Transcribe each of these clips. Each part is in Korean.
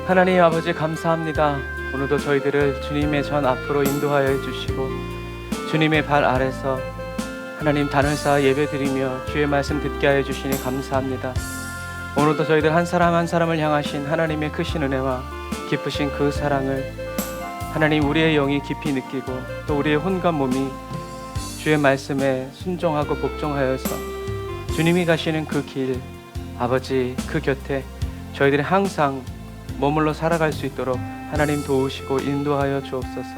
하나님 아버지 감사합니다. 오늘도 저희들을 주님의 전 앞으로 인도하여 해주시고 주님의 발 아래서 하나님 단을 쌓아 예배드리며 주의 말씀 듣게 하여 주시니 감사합니다. 오늘도 저희들 한 사람 한 사람을 향하신 하나님의 크신 은혜와 깊으신 그 사랑을 하나님 우리의 영이 깊이 느끼고 또 우리의 혼과 몸이 주의 말씀에 순종하고 복종하여서 주님이 가시는 그 길, 아버지 그 곁에 저희들이 항상 머물러 살아갈 수 있도록 하나님 도우시고 인도하여 주옵소서.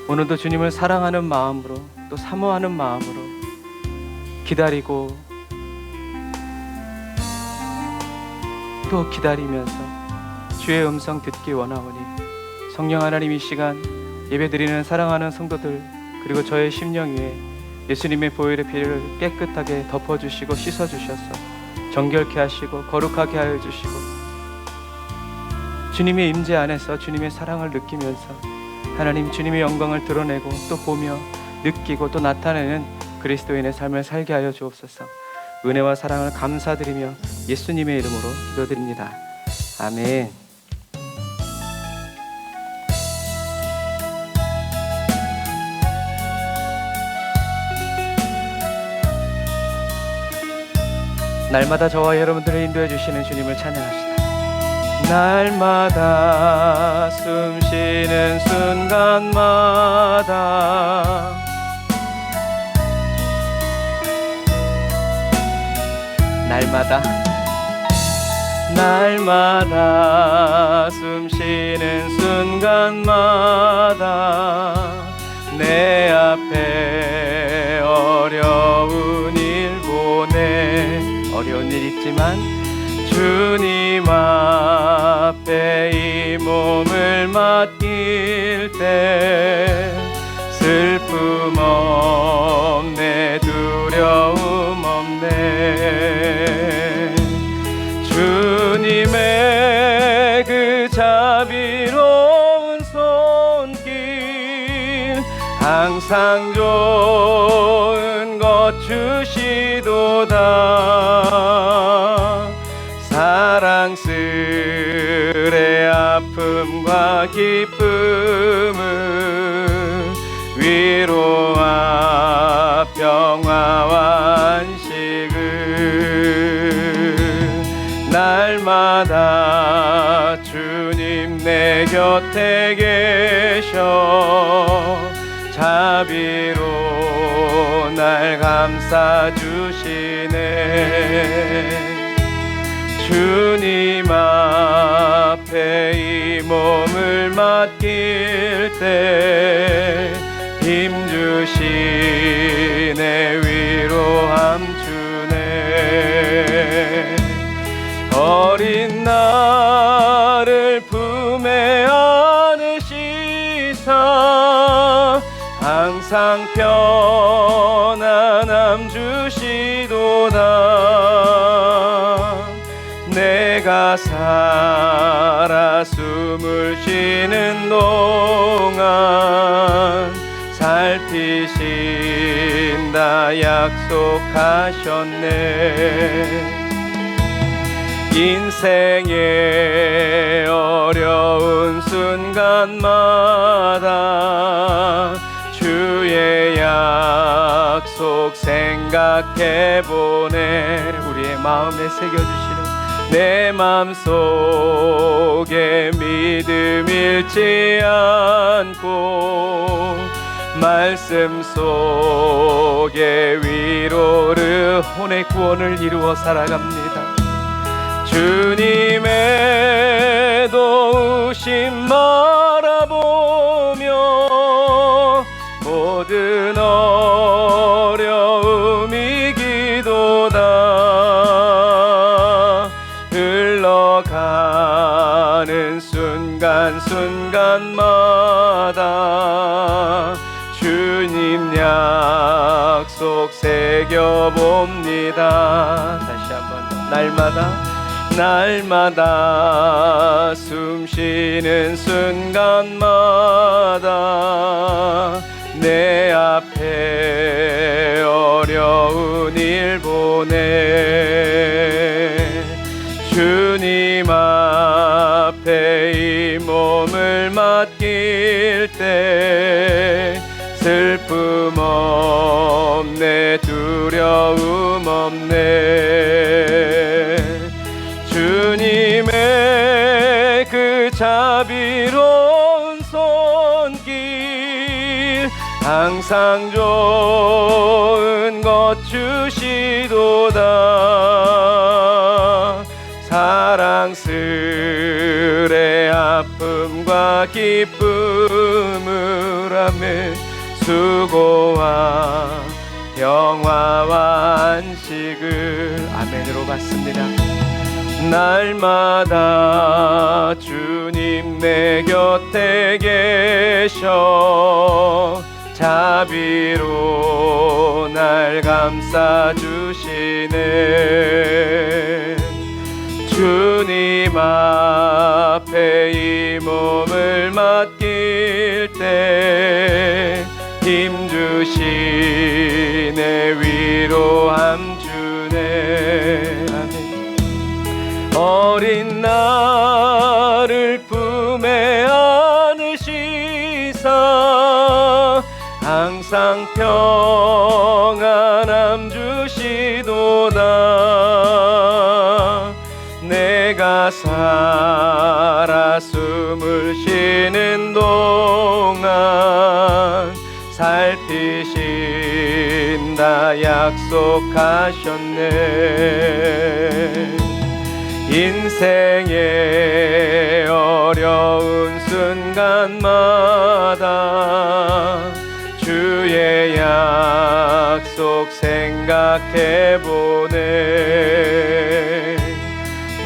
오늘도 주님을 사랑하는 마음으로 또 사모하는 마음으로 기다리고 또 기다리면서 주의 음성 듣기 원하오니 성령 하나님 이 시간 예배드리는 사랑하는 성도들 그리고 저의 심령 위에 예수님의 보혈의 피를 깨끗하게 덮어주시고 씻어주셔서 정결케 하시고 거룩하게 하여 주시고 주님의 임재 안에서 주님의 사랑을 느끼면서 하나님 주님의 영광을 드러내고 또 보며 느끼고 또 나타내는 그리스도인의 삶을 살게 하여 주옵소서. 은혜와 사랑을 감사드리며 예수님의 이름으로 기도드립니다. 아멘. 날마다 저와 여러분들을 인도해 주시는 주님을 찬양합시다. 날마다 숨 쉬는 순간마다 날마다 숨 쉬는 순간마다 내 앞에 어려운 일 보내 어려운 일 있지만 주님 앞에 이 몸을 맡길 때 슬픔 없네 두려움 없네 주님의 그 자비로운 손길 항상 좋은 것 주시도다 사랑스레 아픔과 기쁨을 위로와 평화와 안식을 날마다 주님 내 곁에 계셔 자비로 날 감싸주시네 주님 앞에 이 몸을 맡길 때 힘주시네 위로함 주네 어린 나를 품에 안으시사 항상 편안함 주시도다 내가 살아 숨을 쉬는 동안 살피신다 약속하셨네 인생의 어려운 순간마다 주의 약속 생각해보네 우리의 마음에 새겨주시는 내 맘속에 믿음 잃지 않고 말씀 속에 위로를 혼의 구원을 이루어 살아갑니다 주님의 도우심 바라보며 모든 어려움 이기도다 흘러가는 순간순간마다 주님 약속 새겨봅니다 다시 한번 날마다 숨 쉬는 순간마다 내 앞에 어려운 일 보내 주님 앞에 맡길 때 슬픔 없네 두려움 없네 주님의 그 자비로운 손길 항상 좋은 것 주시도다 사랑스레 아픔과 기쁨을 하며 수고와 평화와 안식을 아멘으로 받습니다. 날마다 주님 내 곁에 계셔 자비로 날 감싸주시네 주님 앞에 이 몸을 맡길 때 힘주시네 위로함 주네 아멘. 어린 나를 품에 안으시사 항상 평안함 주시도다 내가 살아 숨을 쉬는 동안 살피신다 약속하셨네 인생의 어려운 순간마다 주의 약속 생각해보네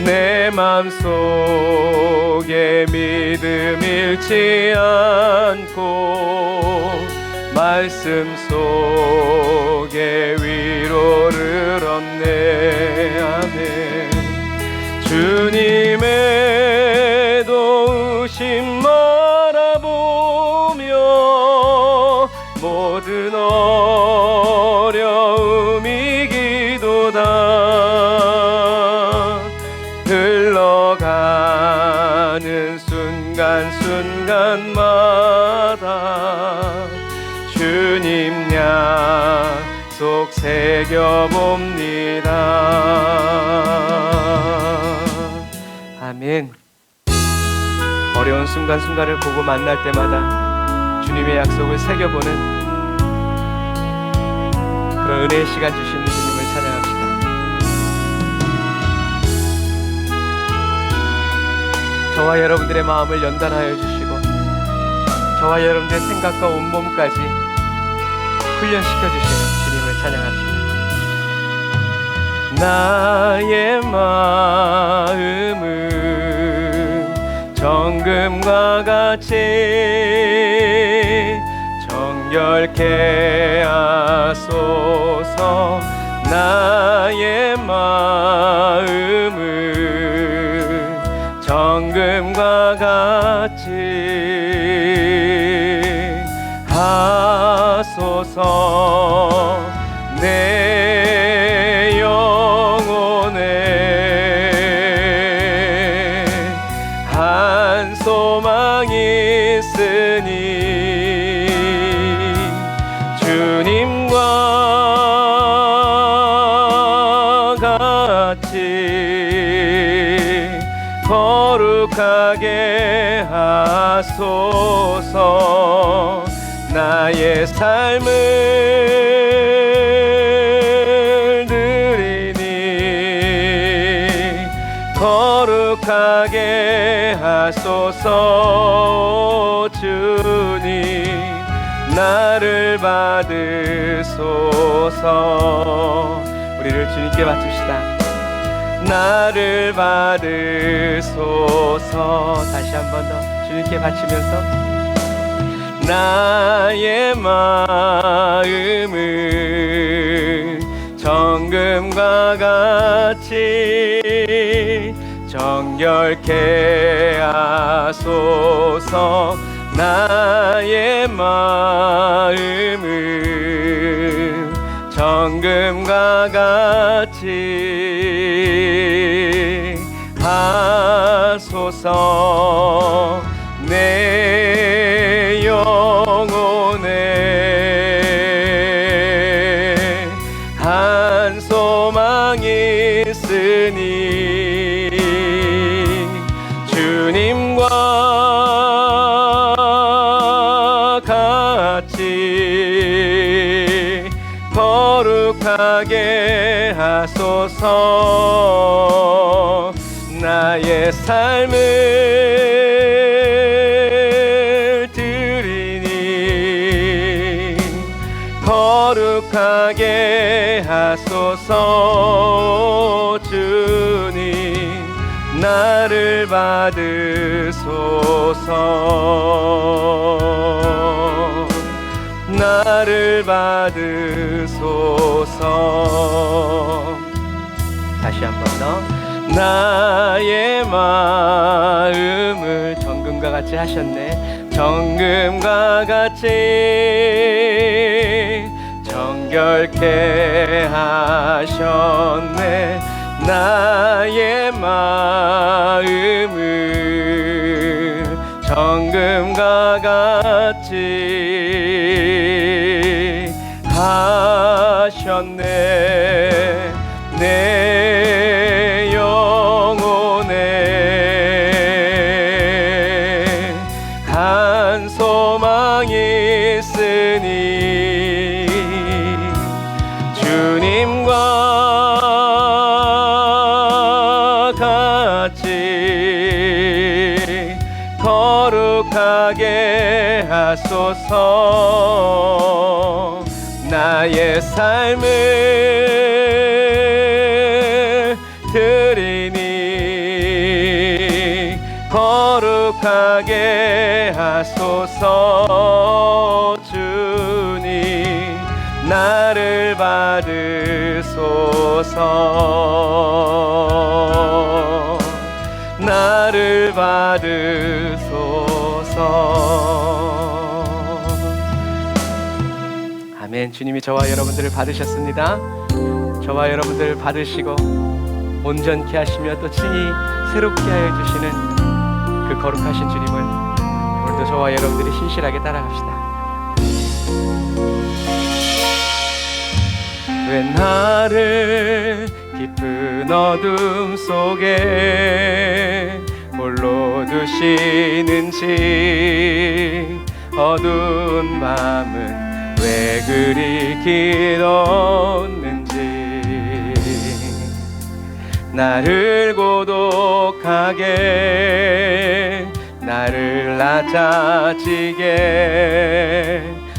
내 맘속에 믿음 잃지 않고 말씀 속에 위로를 얻네 아멘 주님의 도우심 바라보며 모든 어려움 이기도다 흘러가는 순간순간마다 주님 약속 새겨봅니다 아멘. 어려운 순간순간을 보고 만날 때마다 주님의 약속을 새겨보는 그런 은혜의 시간 주시는 주님을 찬양합시다. 저와 여러분들의 마음을 연단하여 주시고 저와 여러분들의 생각과 온몸까지 훈련시켜 주시는 주님을 찬양합시다. 나의 마음은 정금과 같이 정결케 하소서 나의 마음은 정금과 같이 하소서 내 영혼에 한 소망이 있으니 주님과 같이 거룩하게 하소서 나의 삶을 드리니 거룩하게 하소서 주님 나를 받으소서 우리를 주님께 바칩시다. 나를 받으소서 다시 한 번 더 주님께 바치면서 나의 마음을 정금과 같이 정결케 하소서 나의 마음을 정금과 같이 하소서 내 하소서. 나의 삶을 드리니 거룩하게 하소서. 주님 나를 받으소서. 나를 받으소서. 다시 한 번 더. 나의 마음을 정금과 같이 하셨네. 정금과 같이 정결케 하셨네. 나의 마음을 정금과 같이 하셨네. 내 영혼에 한 소망이 있으니 주님과 같이 거룩하게 하소서. 나의 삶을 드리니 거룩하게 하소서. 주님 나를 받으소서. 나를 받으소서. 아멘. 주님이 저와 여러분들을 받으셨습니다. 저와 여러분들을 받으시고 온전케 하시며 또 친히 새롭게 하여 주시는 그 거룩하신 주님을 오늘도 저와 여러분들이 신실하게 따라갑시다. 왜 나를 깊은 어둠 속에 홀로 두시는지, 어두운 밤은 왜 그리 길었는지, 나를 고독하게 나를 낮아지게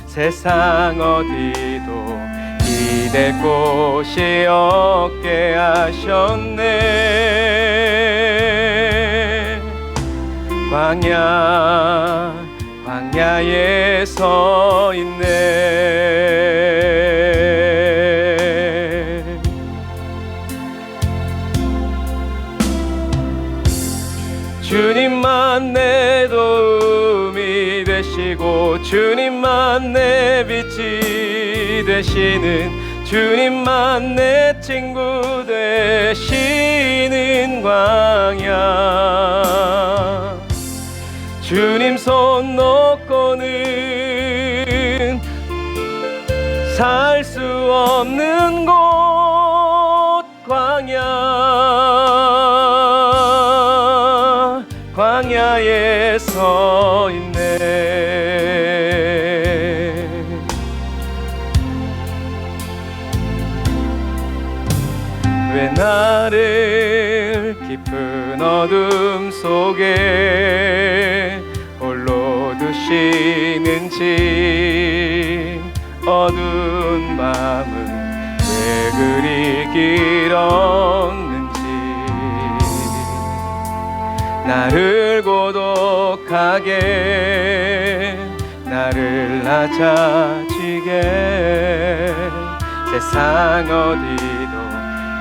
세상 어디도 기댈 곳이 없게 하셨네. 광야에 서 있네. 주님만 내 도움이 되시고 주님만 내 빛이 되시는, 주님만 내 친구 되시는 광야. 주님 손 놓고는 살 수 없는 곳 광야에 서 있네. 왜 나를 깊은 어둠 속에 홀로 두시는지, 어두운 밤은 왜 그리 길었는지, 나를 고독하게 나를 낮아지게 세상 어디도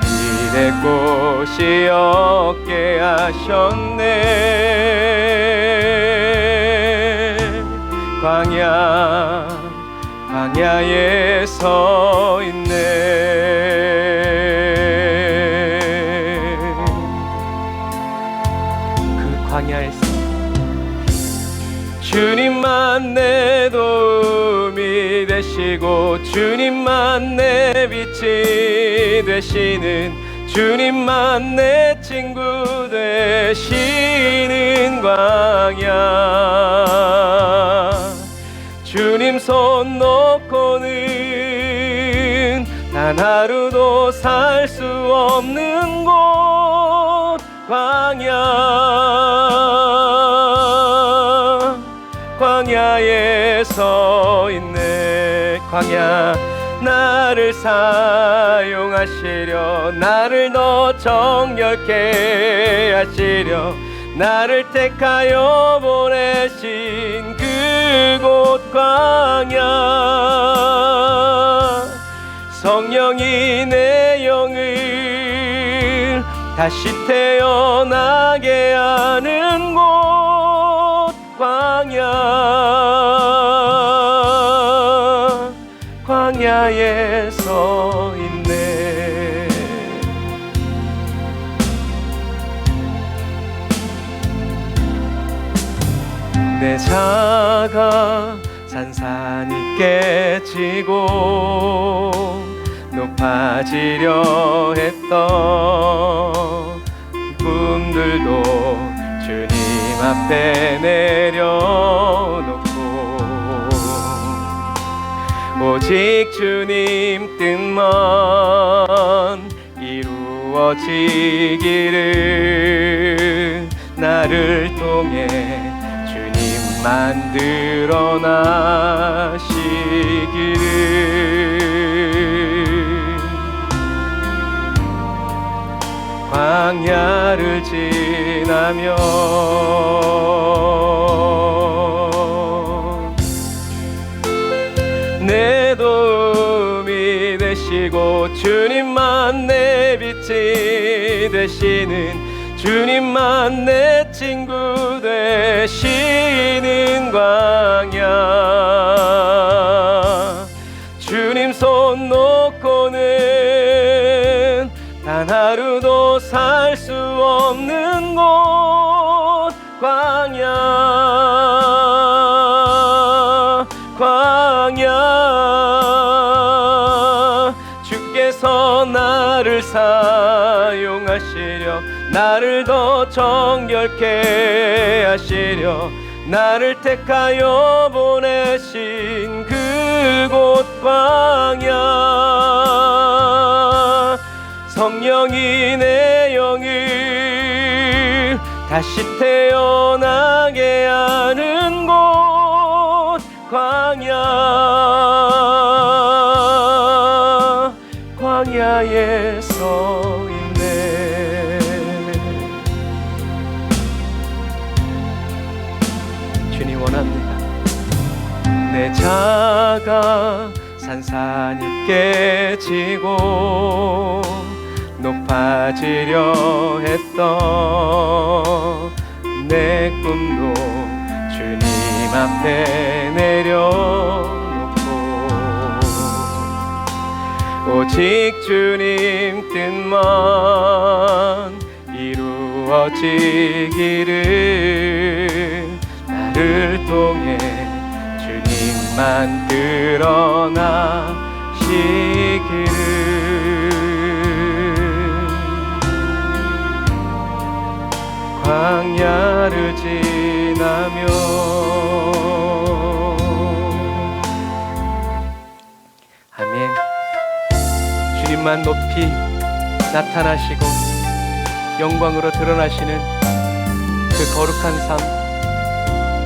기댈 곳이 없게 하셨네. 광야에 서 있네. 그 광야에서 주님만 내 도움이 되시고 주님만 내 빛이 되시는, 주님만 내 친구 되시는 광야. 주님 손 놓고는 단 하루도 살 수 없는 곳 광야에 서 있네. 광야 나를 사용하시려, 나를 더 정결케 하시려, 나를 택하여 보내신 그곳 광야. 성령이 내 영을 다시 태어나게 하는 곳 광야에 서 있네. 내 자가 산산이 깨지고 높아지려 했던 꿈들도 주님 앞에 내려놓고 오직 주님 뜻만 이루어지기를, 나를 통해 주님 만들어 나시기를. 광야를 지나며 내 도움이 되시고 주님만 내 빛이 되시는, 주님만 내 친구 되시는 광야. 주님 손 놓고는 단 하루도 살 수 없는 곳 광야. 주께서 나를 사용하시려, 나를 더 정결케 하시려, 나를 택하여 보내신 그곳 광야. 성령이 내 영을 다시 태어나게 하는 곳 광야에 서 있네. 주님 원합니다. 내 자가 산산이 깨지고 높아지려 했던 내 꿈도 주님 앞에 내려놓고 오직 주님 뜻만 이루어지기를, 나를 통해 주님만 드러나시기를. 광야를 지나며 아멘. 주님만 높이 나타나시고 영광으로 드러나시는 그 거룩한 삶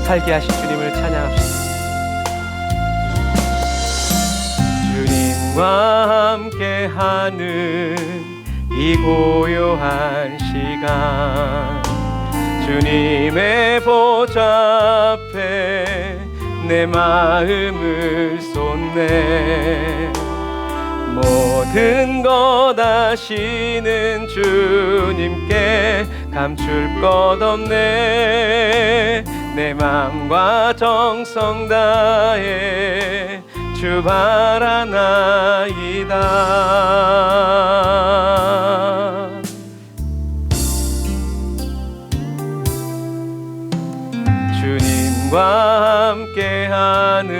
살게 하신 주님을 찬양합시다. 주님과 함께하는 이 고요한 시간, 주님의 보좌 앞에 내 마음을 쏟네. 모든 것 아시는 주님께 감출 것 없네. 내 마음과 정성 다해 주 바라나이다. 주님과 함께하는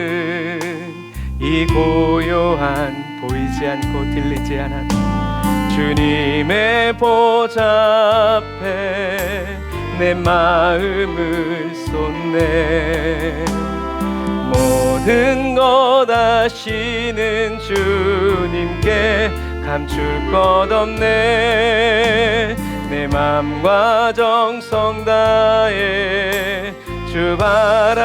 이 고요한 보이지 않고 들리지 않아 주님의 보좌 앞에 내 마음을 쏟네. 모든 모든 것 아시는 주님께 감출 것 없네. 내 맘과 정성 다해 주 바라나이다.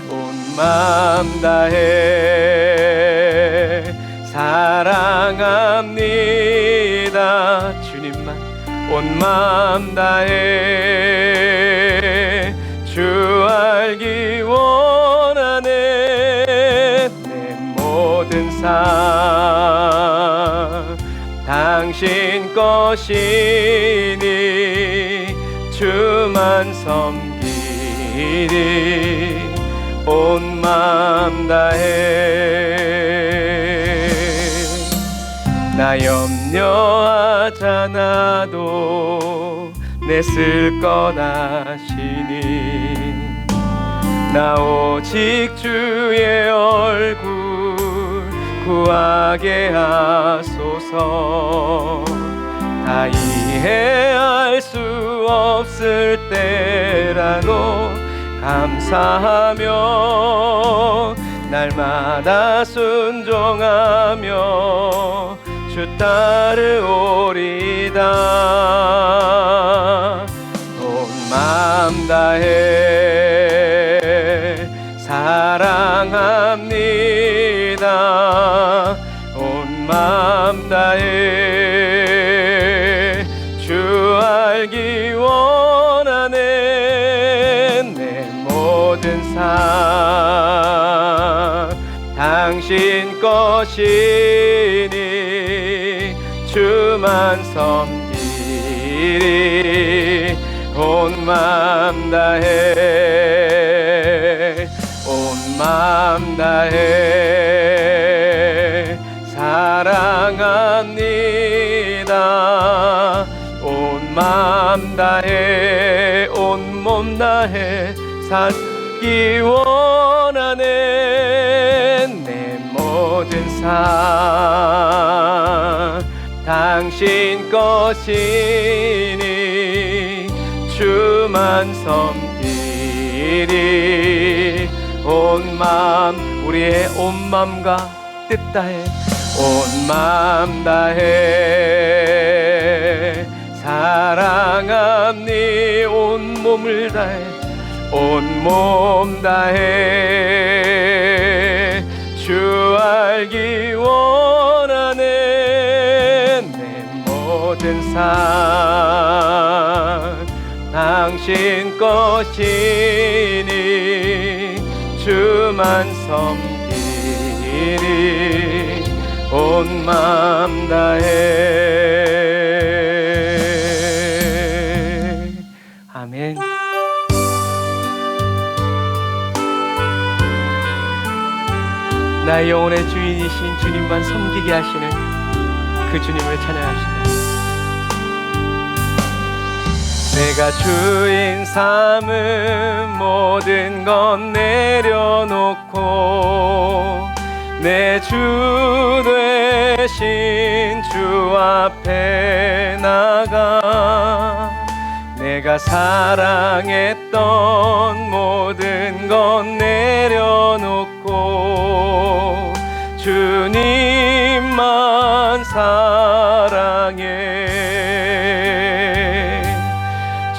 온 맘 다해 사랑합니다. 주님만 온 맘 다해 주 알기 원하네. 내 모든 삶 당신 것이니 주만 섬기리. 온 맘 다해 나 염려하잖아도 내 쓸 것 아시니. 나 오직 주의 얼굴 구하게 하소서. 다 이해할 수 없을 때라도 감사하며 날마다 순종하며 주 따르오리다. 온 마음 다해 사랑합니다. 온 마음 다해 주 알기 원하네. 내 모든 삶 당신 것이니 주만 섬기리. 온 맘 다해 온 맘 다해 사랑합니다. 온 맘 다해 온 몸 다해 살기 원하네. 내 모든 삶 당신 것이니 주만 섬기리. 온 맘 우리의 온 맘과 뜻 다해 온 맘 다해 사랑합니. 온 몸을 다해 온 몸 다해 주 알기 원하네. 내 모든 삶 당신 것이니 주만 섬기리. 온 맘 다해. 아멘. 나의 영혼의 주인이신 주님만 섬기게 하시는 그 주님을 찬양합시다. 내가 주인 삼은 모든 건 내려놓고 내 주 되신 주 앞에 나가. 내가 사랑했던 모든 건 내려놓고 주님만 사랑해.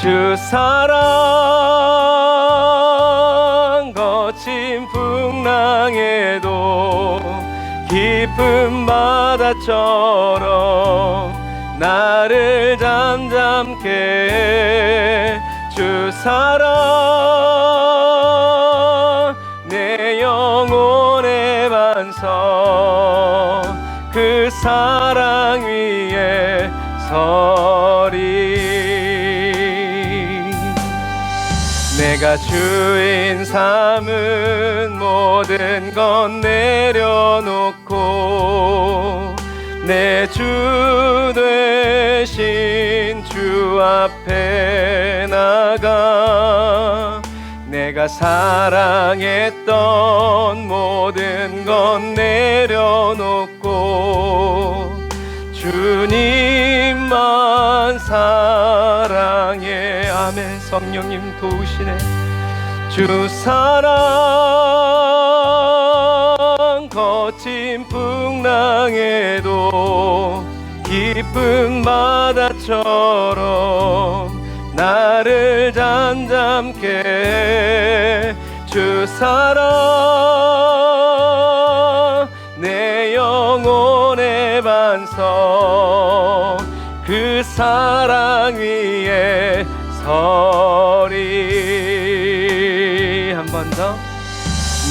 주 사랑 거친 풍랑에도 깊은 바다처럼 나를 잠잠케 해. 주 사랑 내 영혼의 반석 그 사랑 위에 서리. 내가 주인 삼은 모든 건 내려놓고 내 주 되신 주 앞에 나가. 내가 사랑했던 모든 건 내려놓고 주님만 사랑해. 아멘. 성령님 도우시네. 주 사랑 거친 풍랑에도 깊은 바다처럼 나를 잠잠케 해. 주 사랑 내 영혼의 반석 그 사랑 위에 서리. 한 번 더.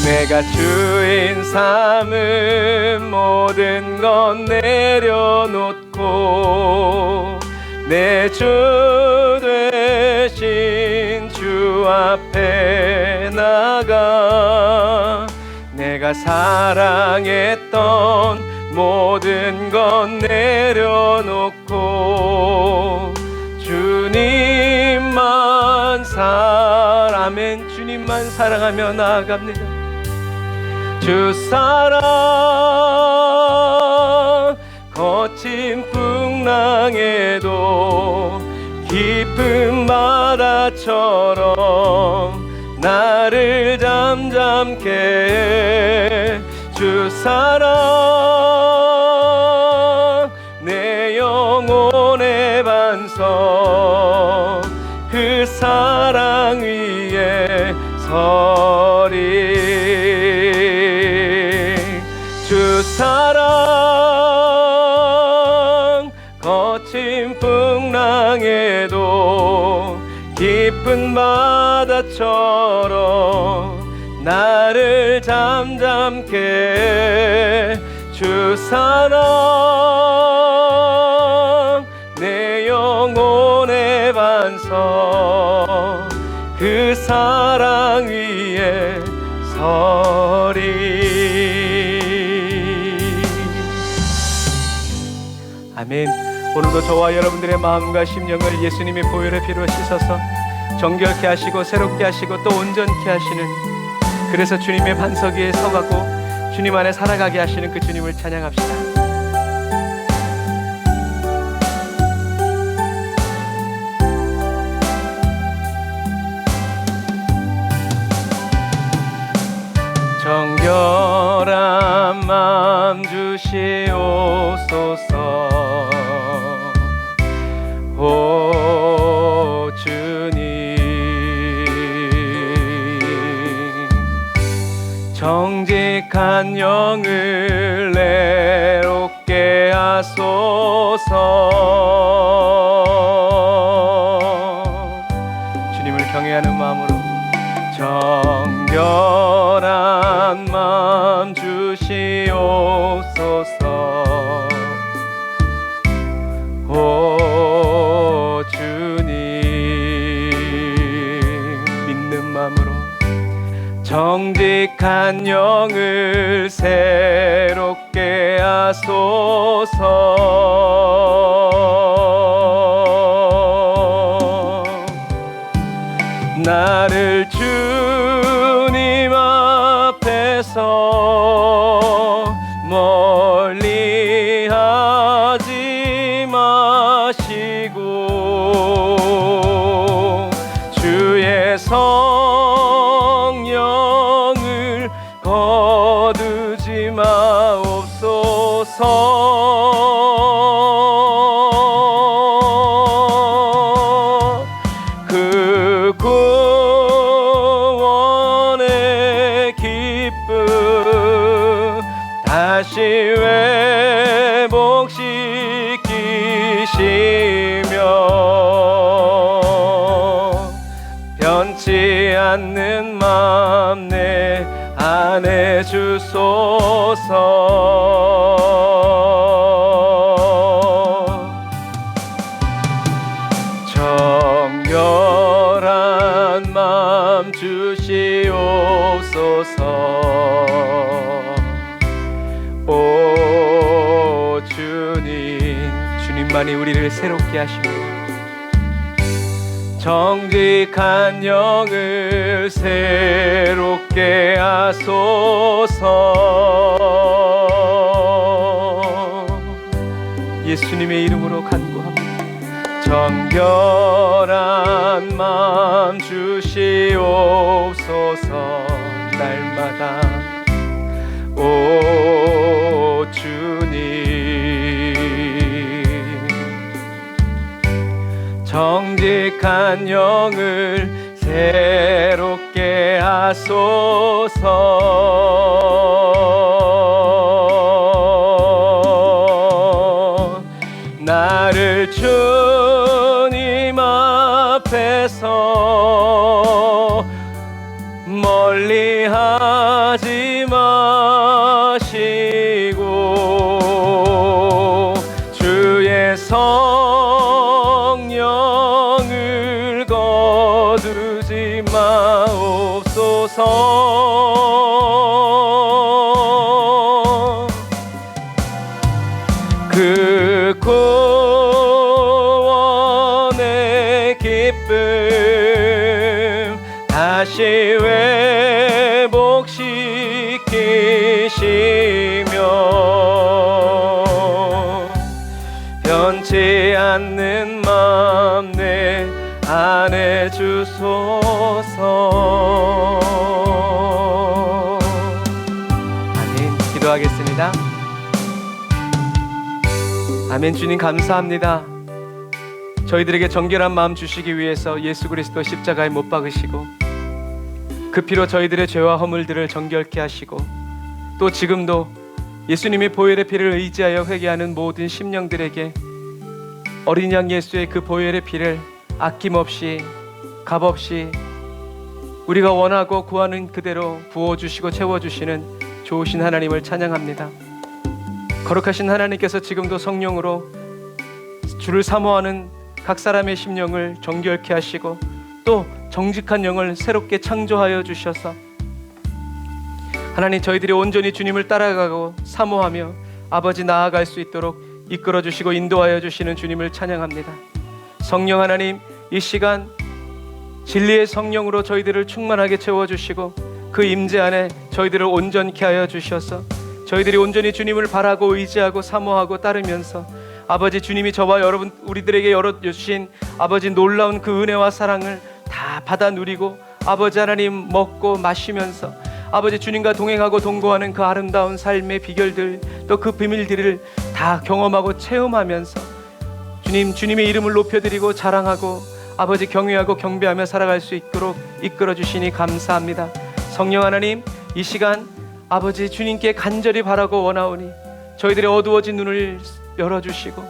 내가 주인 삼은 모든 건 내려놓고 내 주 되신 주 앞에 나가 내가 사랑했던 모든 건 내려놓고 주님만 아멘, 주님만 사랑하며 나아갑니다. 주 사랑 거친 풍랑에도 깊은 바다처럼 나를 잠잠케 해. 주 사랑 내 영혼의 반석 그 사랑 위에 서리. 주 사랑 거친 풍랑에도 깊은 바다처럼 나를 잠잠케 해. 주 사랑 내 영혼의 반석 그 사랑 위에 서리. 아멘. 오늘도 저와 여러분들의 마음과 심령을 예수님의 보혈의 피로 씻어서 정결케 하시고 새롭게 하시고 또 온전케 하시는, 그래서 주님의 반석 위에 서가고 주님 안에 살아가게 하시는 그 주님을 찬양합시다. 정결한 마음 주시옵소서. 오 주님, 정직한 영을 내롭게 하소서. 주님을 경외하는 마음으로 정결한 마음 주시옵소서. 오 주님, 믿는 마음으로 정직한 영을 새롭게 하소서. 나를 주님 앞에서 멀리 하지 마시고 주의 성령을 거두지 마옵소서. 그 구원의 기쁨 다시 회복시키시며 변치 않는 마음 내 안에 주소서. 정결한 마음 주시옵소서. 오 주님, 주님만이 우리를 새롭게 하시며 정직한 영을 새롭게 하소서. 예수님의 이름으로 간구합니다. 정결한 정결한 마음 주시옵소서. 날마다 오 주님, 정직한 영을 새롭게 하소서. 나를 주님 앞에서 멀리 하지 마시고 주의 성령을 거두지 마옵소서. 그 구원의 기쁨 다시 회복시키시며 변치 않는 마음 내 안에 주소서. 아멘. 기도하겠습니다. 아멘. 주님 감사합니다. 저희들에게 정결한 마음 주시기 위해서 예수 그리스도 십자가에 못 박으시고 그 피로 저희들의 죄와 허물들을 정결케 하시고 또 지금도 예수님의 보혈의 피를 의지하여 회개하는 모든 심령들에게 어린 양 예수의 그 보혈의 피를 아낌없이 값없이 우리가 원하고 구하는 그대로 부어주시고 채워주시는 좋으신 하나님을 찬양합니다. 거룩하신 하나님께서 지금도 성령으로 주를 사모하는 각 사람의 심령을 정결케 하시고 또 정직한 영을 새롭게 창조하여 주셔서 하나님 저희들이 온전히 주님을 따라가고 사모하며 아버지 나아갈 수 있도록 이끌어 주시고 인도하여 주시는 주님을 찬양합니다. 성령 하나님, 이 시간 진리의 성령으로 저희들을 충만하게 채워주시고 그 임재 안에 저희들을 온전케 하여 주셔서 저희들이 온전히 주님을 바라고 의지하고 사모하고 따르면서 아버지 주님이 저와 여러분 우리들에게 열어주신 아버지 놀라운 그 은혜와 사랑을 다 받아 누리고 아버지 하나님 먹고 마시면서 아버지 주님과 동행하고 동거하는 그 아름다운 삶의 비결들 또 그 비밀들을 다 경험하고 체험하면서 주님의 이름을 높여드리고 자랑하고 아버지 경외하고 경배하며 살아갈 수 있도록 이끌어 주시니 감사합니다. 성령 하나님, 이 시간 아버지 주님께 간절히 바라고 원하오니 저희들의 어두워진 눈을 열어주시고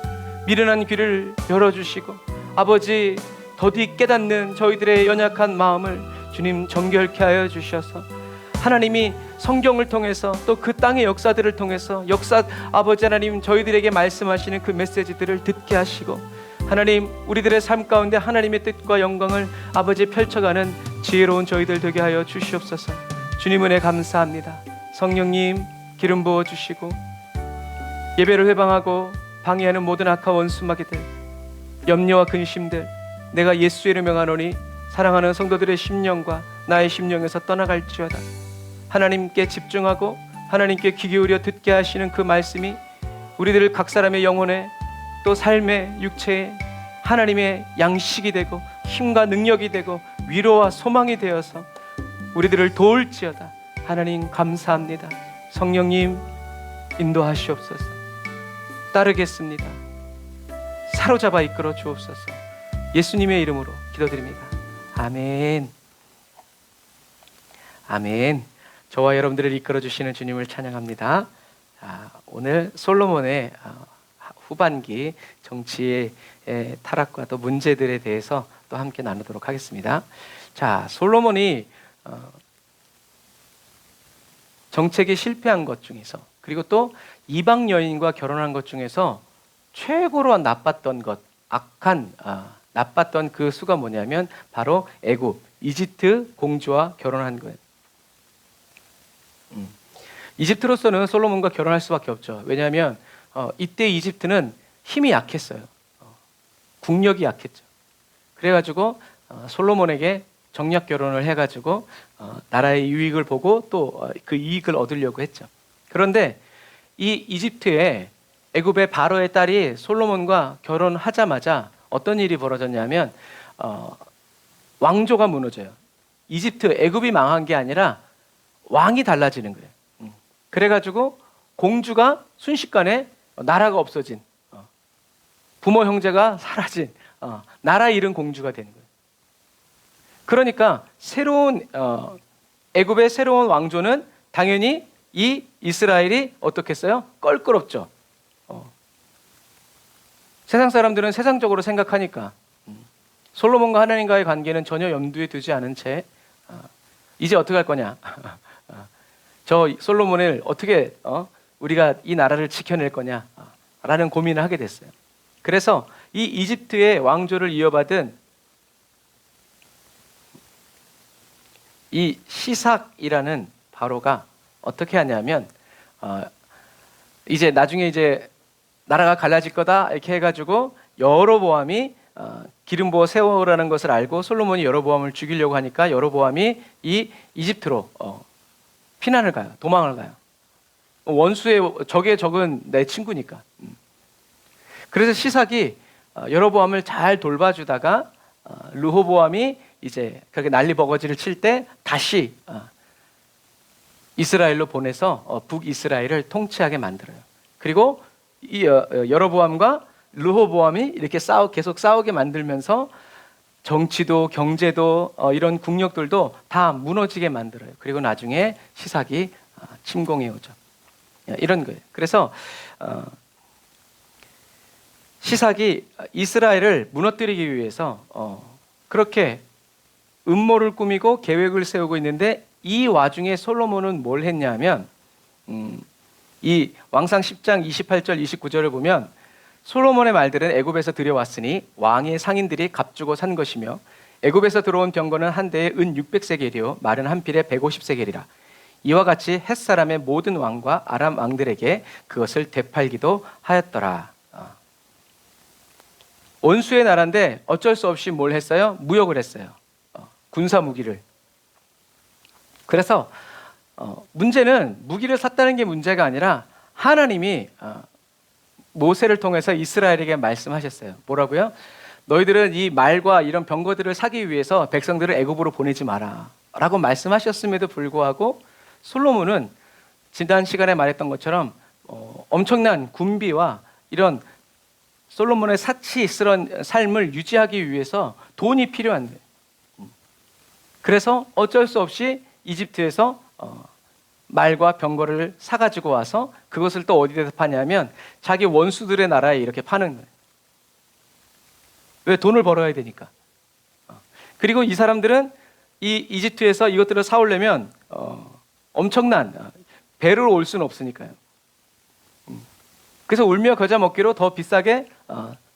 미련한 귀를 열어주시고 아버지 더디 깨닫는 저희들의 연약한 마음을 주님 정결케 하여 주셔서 하나님이 성경을 통해서 또 그 땅의 역사들을 통해서 아버지 하나님 저희들에게 말씀하시는 그 메시지들을 듣게 하시고 하나님 우리들의 삶 가운데 하나님의 뜻과 영광을 아버지 펼쳐가는 지혜로운 저희들 되게 하여 주시옵소서. 주님 은혜 감사합니다. 성령님 기름 부어주시고 예배를 회방하고 방해하는 모든 악한 원수마귀들 염려와 근심들 내가 예수의 이름을 명하노니 사랑하는 성도들의 심령과 나의 심령에서 떠나갈지어다. 하나님께 집중하고 하나님께 귀 기울여 듣게 하시는 그 말씀이 우리들 각 사람의 영혼에 또 삶의 육체에 하나님의 양식이 되고 힘과 능력이 되고 위로와 소망이 되어서 우리들을 도울지어다. 하나님 감사합니다. 성령님 인도하시옵소서. 따르겠습니다. 사로잡아 이끌어 주옵소서. 예수님의 이름으로 기도드립니다. 아멘. 아멘. 저와 여러분들을 이끌어 주시는 주님을 찬양합니다. 오늘 솔로몬의 후반기 정치의 타락과 또 문제들에 대해서 또 함께 나누도록 하겠습니다. 자, 솔로몬이 정책에 실패한 것 중에서 그리고 또 이방 여인과 결혼한 것 중에서 최고로 나빴던 것, 나빴던 그 수가 뭐냐면 바로 애굽, 이집트 공주와 결혼한 거예요. 이집트로서는 솔로몬과 결혼할 수밖에 없죠. 왜냐하면 이때 이집트는 힘이 약했어요. 국력이 약했죠. 그래가지고 솔로몬에게 정략 결혼을 해가지고 나라의 유익을 보고 또 그 이익을 얻으려고 했죠. 그런데 이 이집트의 애굽의 바로의 딸이 솔로몬과 결혼하자마자 어떤 일이 벌어졌냐면 왕조가 무너져요. 이집트, 애굽이 망한 게 아니라 왕이 달라지는 거예요. 그래가지고 공주가 순식간에 나라가 없어진, 부모 형제가 사라진, 나라 잃은 공주가 되는 거예요. 그러니까 새로운 애굽의 새로운 왕조는 당연히 이 이스라엘이 어떻겠어요? 껄끄럽죠. 세상 사람들은 세상적으로 생각하니까 솔로몬과 하나님과의 관계는 전혀 염두에 두지 않은 채 이제 어떻게 할 거냐? 저 솔로몬을 어떻게 우리가 이 나라를 지켜낼 거냐? 라는 고민을 하게 됐어요. 그래서 이 이집트의 왕조를 이어받은 이 시삭이라는 바로가 어떻게 하냐면 이제 나중에 이제 나라가 갈라질 거다 이렇게 해가지고 여로보암이 기름 부어 세우라는 것을 알고 솔로몬이 여로보암을 죽이려고 하니까 여로보암이 이 이집트로 피난을 가요. 도망을 가요. 원수의 적의 적은 내 친구니까. 그래서 시삭이 여로보암을 잘 돌봐주다가 르호보암이 이제 그렇게 난리 버거지를 칠 때 다시 이스라엘로 보내서 북이스라엘을 통치하게 만들어요. 그리고 이 여로보암과 르호보암이 이렇게 계속 싸우게 만들면서 정치도 경제도 이런 국력들도 다 무너지게 만들어요. 그리고 나중에 시삭이 침공해 오죠. 이런 거예요. 그래서 시삭이 이스라엘을 무너뜨리기 위해서 그렇게 음모를 꾸미고 계획을 세우고 있는데 이 와중에 솔로몬은 뭘 했냐면 이 왕상 10장 28절 29절을 보면 솔로몬의 말들은 애굽에서 들여왔으니 왕의 상인들이 값주고 산 것이며 애굽에서 들어온 병거는 한 대에 은 600세겔이요 말은 한 필에 150세겔이라. 이와 같이 헷사람의 모든 왕과 아람 왕들에게 그것을 되팔기도 하였더라. 원수의 나라인데 어쩔 수 없이 뭘 했어요? 무역을 했어요. 군사 무기를. 그래서 문제는 무기를 샀다는 게 문제가 아니라 하나님이 모세를 통해서 이스라엘에게 말씀하셨어요. 뭐라고요? 너희들은 이 말과 이런 병거들을 사기 위해서 백성들을 애굽으로 보내지 마라 라고 말씀하셨음에도 불구하고 솔로몬은 지난 시간에 말했던 것처럼 엄청난 군비와 이런 솔로몬의 사치스러운 삶을 유지하기 위해서 돈이 필요한 거예요. 그래서 어쩔 수 없이 이집트에서 말과 병거를 사가지고 와서 그것을 또 어디에서 파냐면 자기 원수들의 나라에 이렇게 파는 거예요. 왜? 돈을 벌어야 되니까. 그리고 이 사람들은 이 이집트에서 이것들을 사오려면 엄청난 배로 올 수는 없으니까요. 그래서 울며 겨자 먹기로 더 비싸게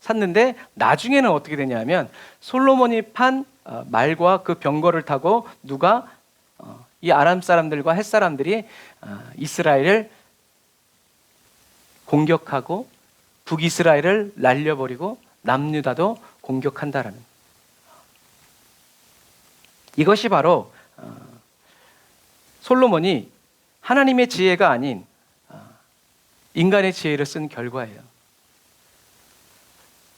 샀는데 나중에는 어떻게 되냐면 솔로몬이 판 말과 그 병거를 타고 누가 이 아람 사람들과 헷 사람들이 이스라엘을 공격하고 북이스라엘을 날려버리고 남유다도 공격한다라는 이것이 바로 솔로몬이 하나님의 지혜가 아닌 인간의 지혜를 쓴 결과예요.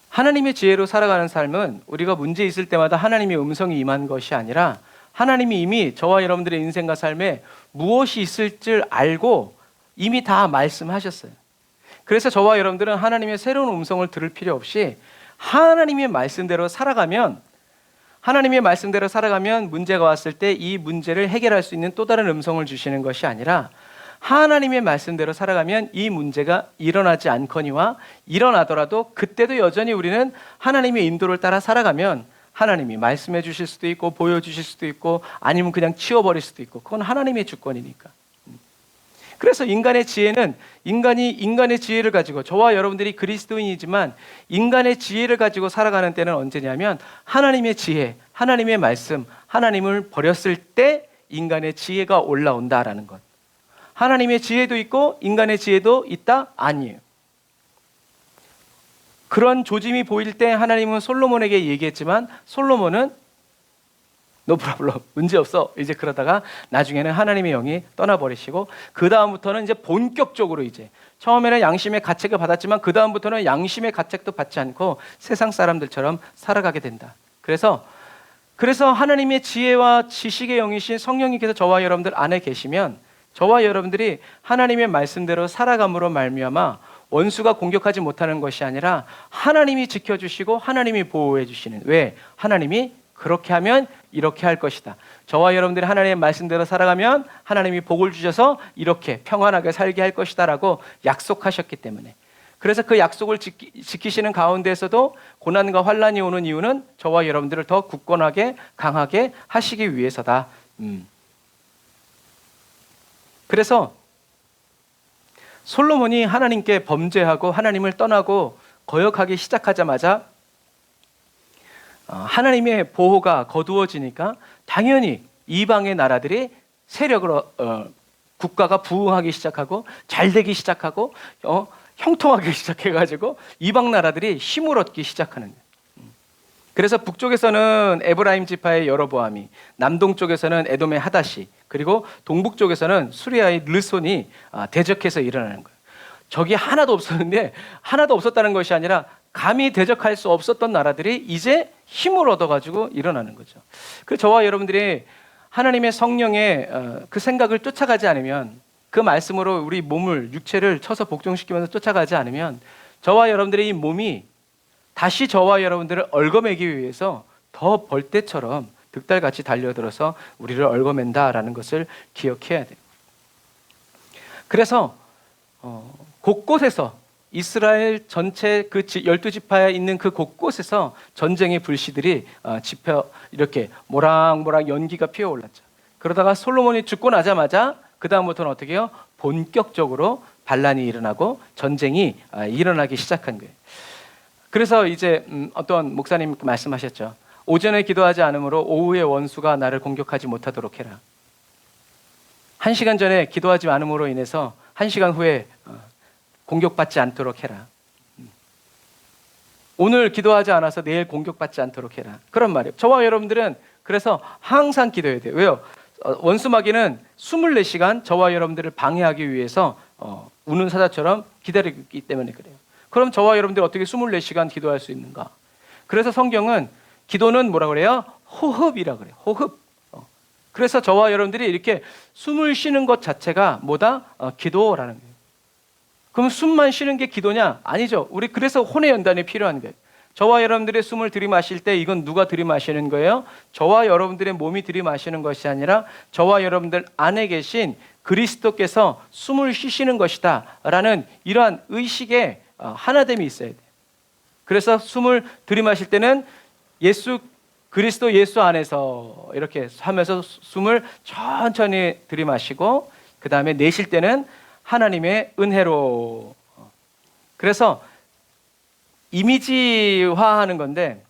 하나님의 지혜로 살아가는 삶은 우리가 문제 있을 때마다 하나님의 음성이 임한 것이 아니라 하나님이 이미 저와 여러분들의 인생과 삶에 무엇이 있을 줄 알고 이미 다 말씀하셨어요. 그래서 저와 여러분들은 하나님의 새로운 음성을 들을 필요 없이 하나님의 말씀대로 살아가면 문제가 왔을 때 이 문제를 해결할 수 있는 또 다른 음성을 주시는 것이 아니라 하나님의 말씀대로 살아가면 이 문제가 일어나지 않거니와 일어나더라도 그때도 여전히 우리는 하나님의 인도를 따라 살아가면 하나님이 말씀해 주실 수도 있고 보여주실 수도 있고 아니면 그냥 치워버릴 수도 있고 그건 하나님의 주권이니까. 그래서 인간의 지혜는 인간의 지혜를 가지고 저와 여러분들이 그리스도인이지만 인간의 지혜를 가지고 살아가는 때는 언제냐면 하나님의 지혜, 하나님의 말씀, 하나님을 버렸을 때 인간의 지혜가 올라온다라는 것. 하나님의 지혜도 있고 인간의 지혜도 있다? 아니에요. 그런 조짐이 보일 때 하나님은 솔로몬에게 얘기했지만 솔로몬은 no problem, 문제없어. 이제 그러다가 나중에는 하나님의 영이 떠나버리시고 그 다음부터는 이제 본격적으로 이제 처음에는 양심의 가책을 받았지만 그 다음부터는 양심의 가책도 받지 않고 세상 사람들처럼 살아가게 된다. 그래서 그래서 하나님의 지혜와 지식의 영이신 성령님께서 저와 여러분들 안에 계시면 저와 여러분들이 하나님의 말씀대로 살아감으로 말미암아 원수가 공격하지 못하는 것이 아니라 하나님이 지켜주시고 하나님이 보호해 주시는, 왜? 하나님이 그렇게 하면 이렇게 할 것이다. 저와 여러분들이 하나님의 말씀대로 살아가면 하나님이 복을 주셔서 이렇게 평안하게 살게 할 것이다 라고 약속하셨기 때문에, 그래서 그 약속을 지키시는 가운데에서도 고난과 환난이 오는 이유는 저와 여러분들을 더 굳건하게 강하게 하시기 위해서다. 그래서 솔로몬이 하나님께 범죄하고 하나님을 떠나고 거역하기 시작하자마자 하나님의 보호가 거두어지니까 당연히 이방의 나라들이 세력으로 국가가 부흥하기 시작하고 잘되기 시작하고 형통하기 시작해가지고 이방 나라들이 힘을 얻기 시작하는 거예요. 그래서 북쪽에서는 에브라임 지파의 여로보암이, 남동쪽에서는 에돔의 하닷이, 그리고 동북쪽에서는 수리아의 르손이 대적해서 일어나는 거예요. 적이 하나도 없었는데, 하나도 없었다는 것이 아니라 감히 대적할 수 없었던 나라들이 이제 힘을 얻어가지고 일어나는 거죠. 그래서 저와 여러분들이 하나님의 성령의 그 생각을 쫓아가지 않으면, 그 말씀으로 우리 몸을, 육체를 쳐서 복종시키면서 쫓아가지 않으면 저와 여러분들의 이 몸이 다시 저와 여러분들을 얽어매기 위해서 더 벌떼처럼 득달같이 달려들어서 우리를 얽어맨다라는 것을 기억해야 돼요. 그래서 곳곳에서 이스라엘 전체 그 12지파에 있는 그 곳곳에서 전쟁의 불씨들이 이렇게 모락모락 연기가 피어올랐죠. 그러다가 솔로몬이 죽고 나자마자 그 다음부터는 어떻게 해요? 본격적으로 반란이 일어나고 전쟁이 일어나기 시작한 거예요. 그래서 이제 어떤 목사님 말씀하셨죠. 오전에 기도하지 않으므로 오후에 원수가 나를 공격하지 못하도록 해라. 1시간 전에 기도하지 않음으로 인해서 1시간 후에 공격받지 않도록 해라. 오늘 기도하지 않아서 내일 공격받지 않도록 해라. 그런 말이에요. 저와 여러분들은 그래서 항상 기도해야 돼요. 왜요? 원수 마귀는 24시간 저와 여러분들을 방해하기 위해서 우는 사자처럼 기다리고 있기 때문에 그래요. 그럼 저와 여러분들이 어떻게 24시간 기도할 수 있는가? 그래서 성경은 기도는 뭐라 그래요? 호흡이라 그래요. 호흡. 그래서 저와 여러분들이 이렇게 숨을 쉬는 것 자체가 뭐다? 기도라는 거예요. 그럼 숨만 쉬는 게 기도냐? 아니죠. 우리 그래서 혼의 연단이 필요한 거예요. 저와 여러분들의 숨을 들이마실 때 이건 누가 들이마시는 거예요? 저와 여러분들의 몸이 들이마시는 것이 아니라 저와 여러분들 안에 계신 그리스도께서 숨을 쉬시는 것이다 라는 이러한 의식의 하나됨이 있어야 돼요. 그래서 숨을 들이마실 때는 그리스도 예수 안에서 이렇게 하면서 숨을 천천히 들이마시고, 그 다음에 내쉴 때는 하나님의 은혜로. 그래서 이미지화하는 건데,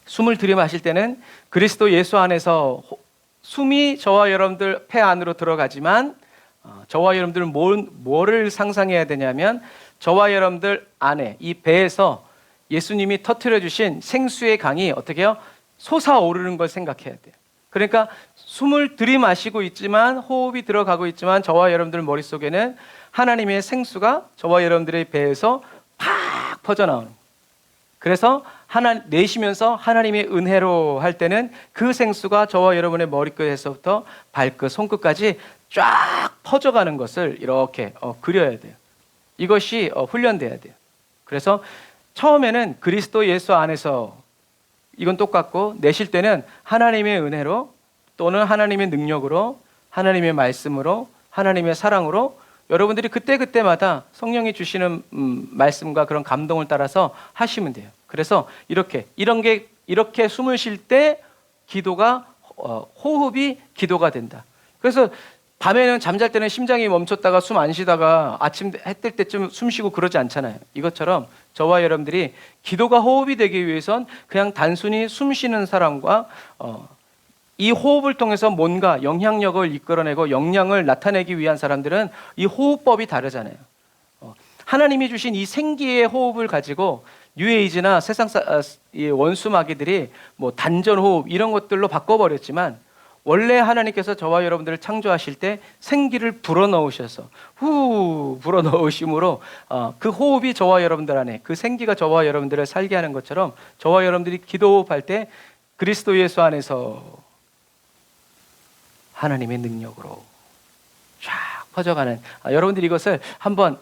숨을 들이마실 때는 그리스도 예수 안에서 숨이 저와 여러분들 폐 안으로 들어가지만, 저와 여러분들은 뭐를 상상해야 되냐면, 저와 여러분들 안에 이 배에서 예수님이 터뜨려 주신 생수의 강이 어떻게 해요? 솟아오르는 걸 생각해야 돼요. 그러니까 숨을 들이마시고 있지만, 호흡이 들어가고 있지만 저와 여러분들 머릿속에는 하나님의 생수가 저와 여러분들의 배에서 팍 퍼져나오는 거예요. 그래서 내쉬면서 하나님의 은혜로 할 때는 그 생수가 저와 여러분의 머리끝에서부터 발끝, 손끝까지 쫙 퍼져가는 것을 이렇게 그려야 돼요. 이것이 훈련돼야 돼요. 그래서 처음에는 그리스도 예수 안에서 이건 똑같고, 내쉴 때는 하나님의 은혜로 또는 하나님의 능력으로, 하나님의 말씀으로, 하나님의 사랑으로 여러분들이 그때그때마다 성령이 주시는 말씀과 그런 감동을 따라서 하시면 돼요. 그래서 이렇게 숨을 쉴 때 기도가 호흡이 기도가 된다. 그래서 밤에는 잠잘 때는 심장이 멈췄다가 숨 안 쉬다가 아침 해 뜰 때쯤 숨 쉬고 그러지 않잖아요. 이것처럼 저와 여러분들이 기도가 호흡이 되기 위해선 그냥 단순히 숨 쉬는 사람과 이 호흡을 통해서 뭔가 영향력을 이끌어내고 영향을 나타내기 위한 사람들은 이 호흡법이 다르잖아요. 하나님이 주신 이 생기의 호흡을 가지고 뉴에이지나 세상 원수 마귀들이 뭐 단전 호흡 이런 것들로 바꿔버렸지만, 원래 하나님께서 저와 여러분들을 창조하실 때 생기를 불어넣으셔서 불어넣으심으로 그 호흡이 저와 여러분들 안에, 그 생기가 저와 여러분들을 살게 하는 것처럼 저와 여러분들이 기도 호흡할 때 그리스도 예수 안에서 하나님의 능력으로 쫙 퍼져가는, 여러분들이 이것을 한번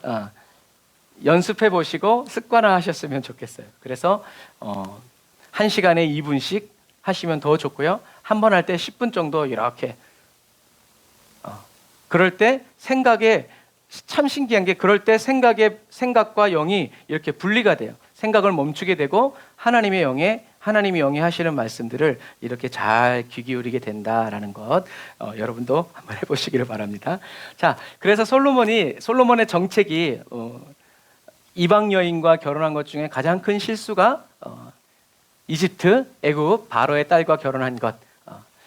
연습해 보시고 습관화하셨으면 좋겠어요. 그래서 1시간에 2분씩 하시면 더 좋고요. 한 번 할 때 10분 정도 이렇게, 그럴 때 생각에, 참 신기한 게 그럴 때 생각과 영이 이렇게 분리가 돼요. 생각을 멈추게 되고 하나님이 영이 하시는 말씀들을 이렇게 잘 귀 기울이게 된다라는 것, 여러분도 한번 해보시기를 바랍니다. 자, 그래서 솔로몬의 정책이 이방 여인과 결혼한 것 중에 가장 큰 실수가 이집트, 애굽, 바로의 딸과 결혼한 것.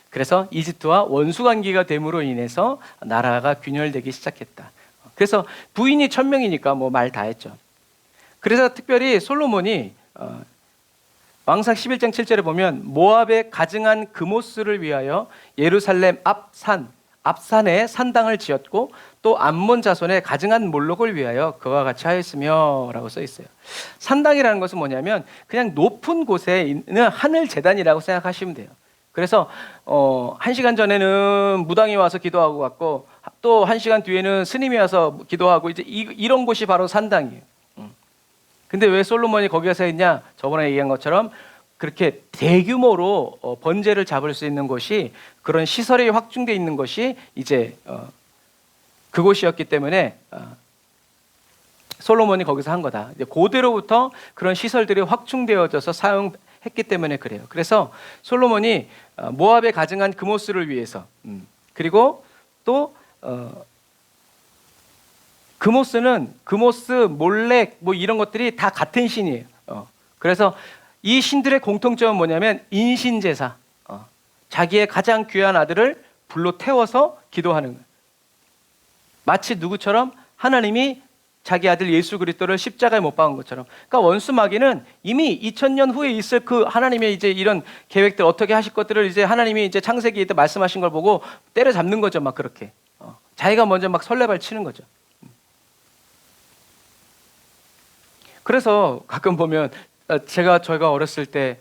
그래서 이집트와 원수 관계가 됨으로 인해서 나라가 균열되기 시작했다. 그래서 부인이 1000명이니까 뭐 말 다 했죠. 그래서 특별히 솔로몬이 왕상 11장 7절에 보면 모압에 가증한 그모스를 위하여 예루살렘 앞산에 산당을 지었고 또 암몬 자손의 가증한 몰록을 위하여 그와 같이 하였으며 라고 써 있어요. 산당이라는 것은 뭐냐면 그냥 높은 곳에 있는 하늘 제단이라고 생각하시면 돼요. 그래서 1시간 전에는 무당이 와서 기도하고 갔고 또 1시간 뒤에는 스님이 와서 기도하고 이제 이런 곳이 바로 산당이에요. 근데 왜 솔로몬이 거기 가서 했냐? 저번에 얘기한 것처럼 그렇게 대규모로 번제를 잡을 수 있는 곳이, 그런 시설이 확충되어 있는 것이 이제 그곳이었기 때문에 솔로몬이 거기서 한 거다. 이제 그대로부터 그런 시설들이 확충되어져서 사용했기 때문에 그래요. 그래서 솔로몬이 모압에 가증한 그모스를 위해서, 그리고 또 그모스, 몰렉 뭐 이런 것들이 다 같은 신이에요. 그래서 이 신들의 공통점은 뭐냐면 인신제사, 자기의 가장 귀한 아들을 불로 태워서 기도하는 거예요. 마치 누구처럼? 하나님이 자기 아들 예수 그리스도를 십자가에 못 박은 것처럼. 그러니까 원수 마귀는 이미 2000년 후에 있을 그 하나님의 이제 이런 계획들, 어떻게 하실 것들을 이제 하나님이 이제 창세기 때 말씀하신 걸 보고 때려잡는 거죠. 막 그렇게 자기가 먼저 막 설레발 치는 거죠. 그래서 가끔 보면 저희가 어렸을 때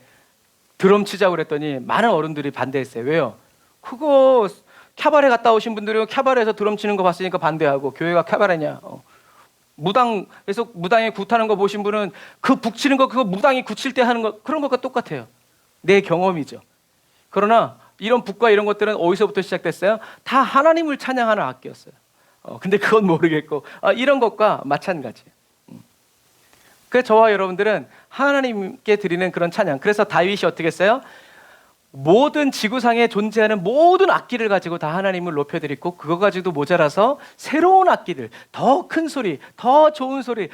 드럼 치자고 그랬더니 많은 어른들이 반대했어요. 왜요? 그거 캬바레 갔다 오신 분들은 캬바레에서 드럼 치는 거 봤으니까 반대하고, 교회가 캬바레냐? 무당에서 무당이 굿하는 거 보신 분은 그 북치는 거, 그거 무당이 굿칠 때 하는 거, 그런 것과 똑같아요. 내 경험이죠. 그러나 이런 북과 이런 것들은 어디서부터 시작됐어요? 다 하나님을 찬양하는 악기였어요. 근데 그건 모르겠고, 이런 것과 마찬가지예요. 그래서 저와 여러분들은 하나님께 드리는 그런 찬양. 그래서 다윗이 어떻게 했어요? 모든 지구상에 존재하는 모든 악기를 가지고 다 하나님을 높여드리고, 그거 가지고도 모자라서 새로운 악기들, 더 큰 소리, 더 좋은 소리,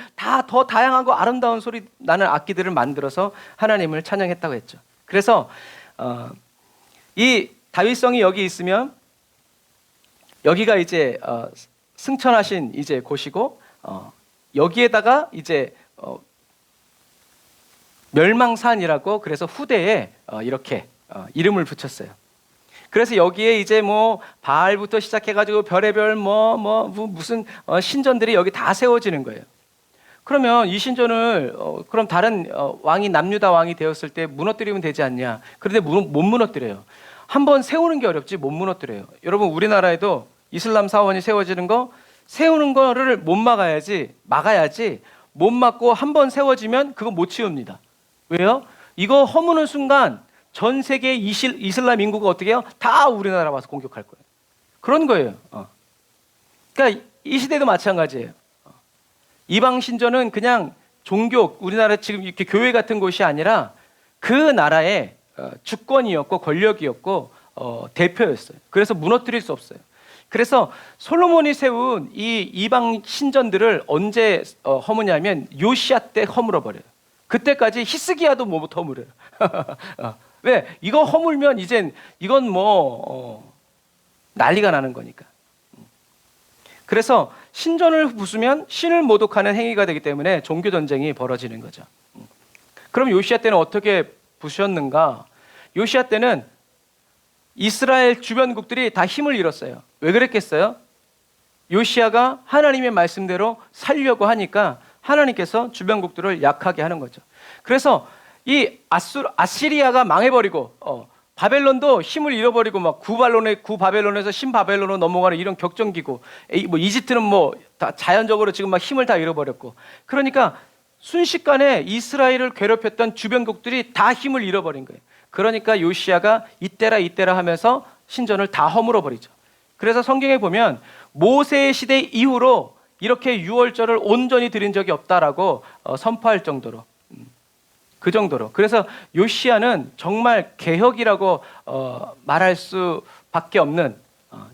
더 다양하고 아름다운 소리 나는 악기들을 만들어서 하나님을 찬양했다고 했죠. 그래서 이 다윗성이 여기 있으면 여기가 이제 승천하신 이제 곳이고, 여기에다가 이제 멸망산이라고, 그래서 후대에 이렇게 이름을 붙였어요. 그래서 여기에 이제 뭐 바알부터 시작해가지고 별의별 무슨 신전들이 여기 다 세워지는 거예요. 그러면 이 신전을 그럼 다른 왕이, 남유다 왕이 되었을 때 무너뜨리면 되지 않냐? 그런데 못 무너뜨려요. 한번 세우는 게 어렵지 못 무너뜨려요. 여러분, 우리나라에도 이슬람 사원이 세워지는 거, 세우는 거를 못 막아야지, 못 막고 한번 세워지면 그거 못 치웁니다. 왜요? 이거 허무는 순간 전 세계 이슬람 인구가 어떻게 해요? 다 우리나라 와서 공격할 거예요. 그런 거예요. 그러니까 이 시대도 마찬가지예요. 이방 신전은 그냥 종교, 우리나라 지금 이렇게 교회 같은 곳이 아니라 그 나라의 주권이었고 권력이었고 대표였어요. 그래서 무너뜨릴 수 없어요. 그래서 솔로몬이 세운 이 이방 신전들을 언제 허무냐면 요시야 때 허물어 버려요. 그때까지 히스기야도 못 허물어요. 왜? 이거 허물면 이젠 이건 난리가 나는 거니까. 그래서 신전을 부수면 신을 모독하는 행위가 되기 때문에 종교 전쟁이 벌어지는 거죠. 그럼 요시야 때는 어떻게 부수셨는가? 요시야 때는 이스라엘 주변국들이 다 힘을 잃었어요. 왜 그랬겠어요? 요시야가 하나님의 말씀대로 살려고 하니까 하나님께서 주변국들을 약하게 하는 거죠. 그래서 이 아시리아가 망해버리고 바벨론도 힘을 잃어버리고 막 구바벨론에서 신바벨론으로 넘어가는 이런 격정기고, 뭐 이집트는 뭐 다 자연적으로 지금 막 힘을 다 잃어버렸고, 그러니까 순식간에 이스라엘을 괴롭혔던 주변국들이 다 힘을 잃어버린 거예요. 그러니까 요시야가 이때라 하면서 신전을 다 허물어 버리죠. 그래서 성경에 보면 모세의 시대 이후로 이렇게 유월절을 온전히 드린 적이 없다라고 선포할 정도로, 그 정도로. 그래서 요시야는 정말 개혁이라고 말할 수밖에 없는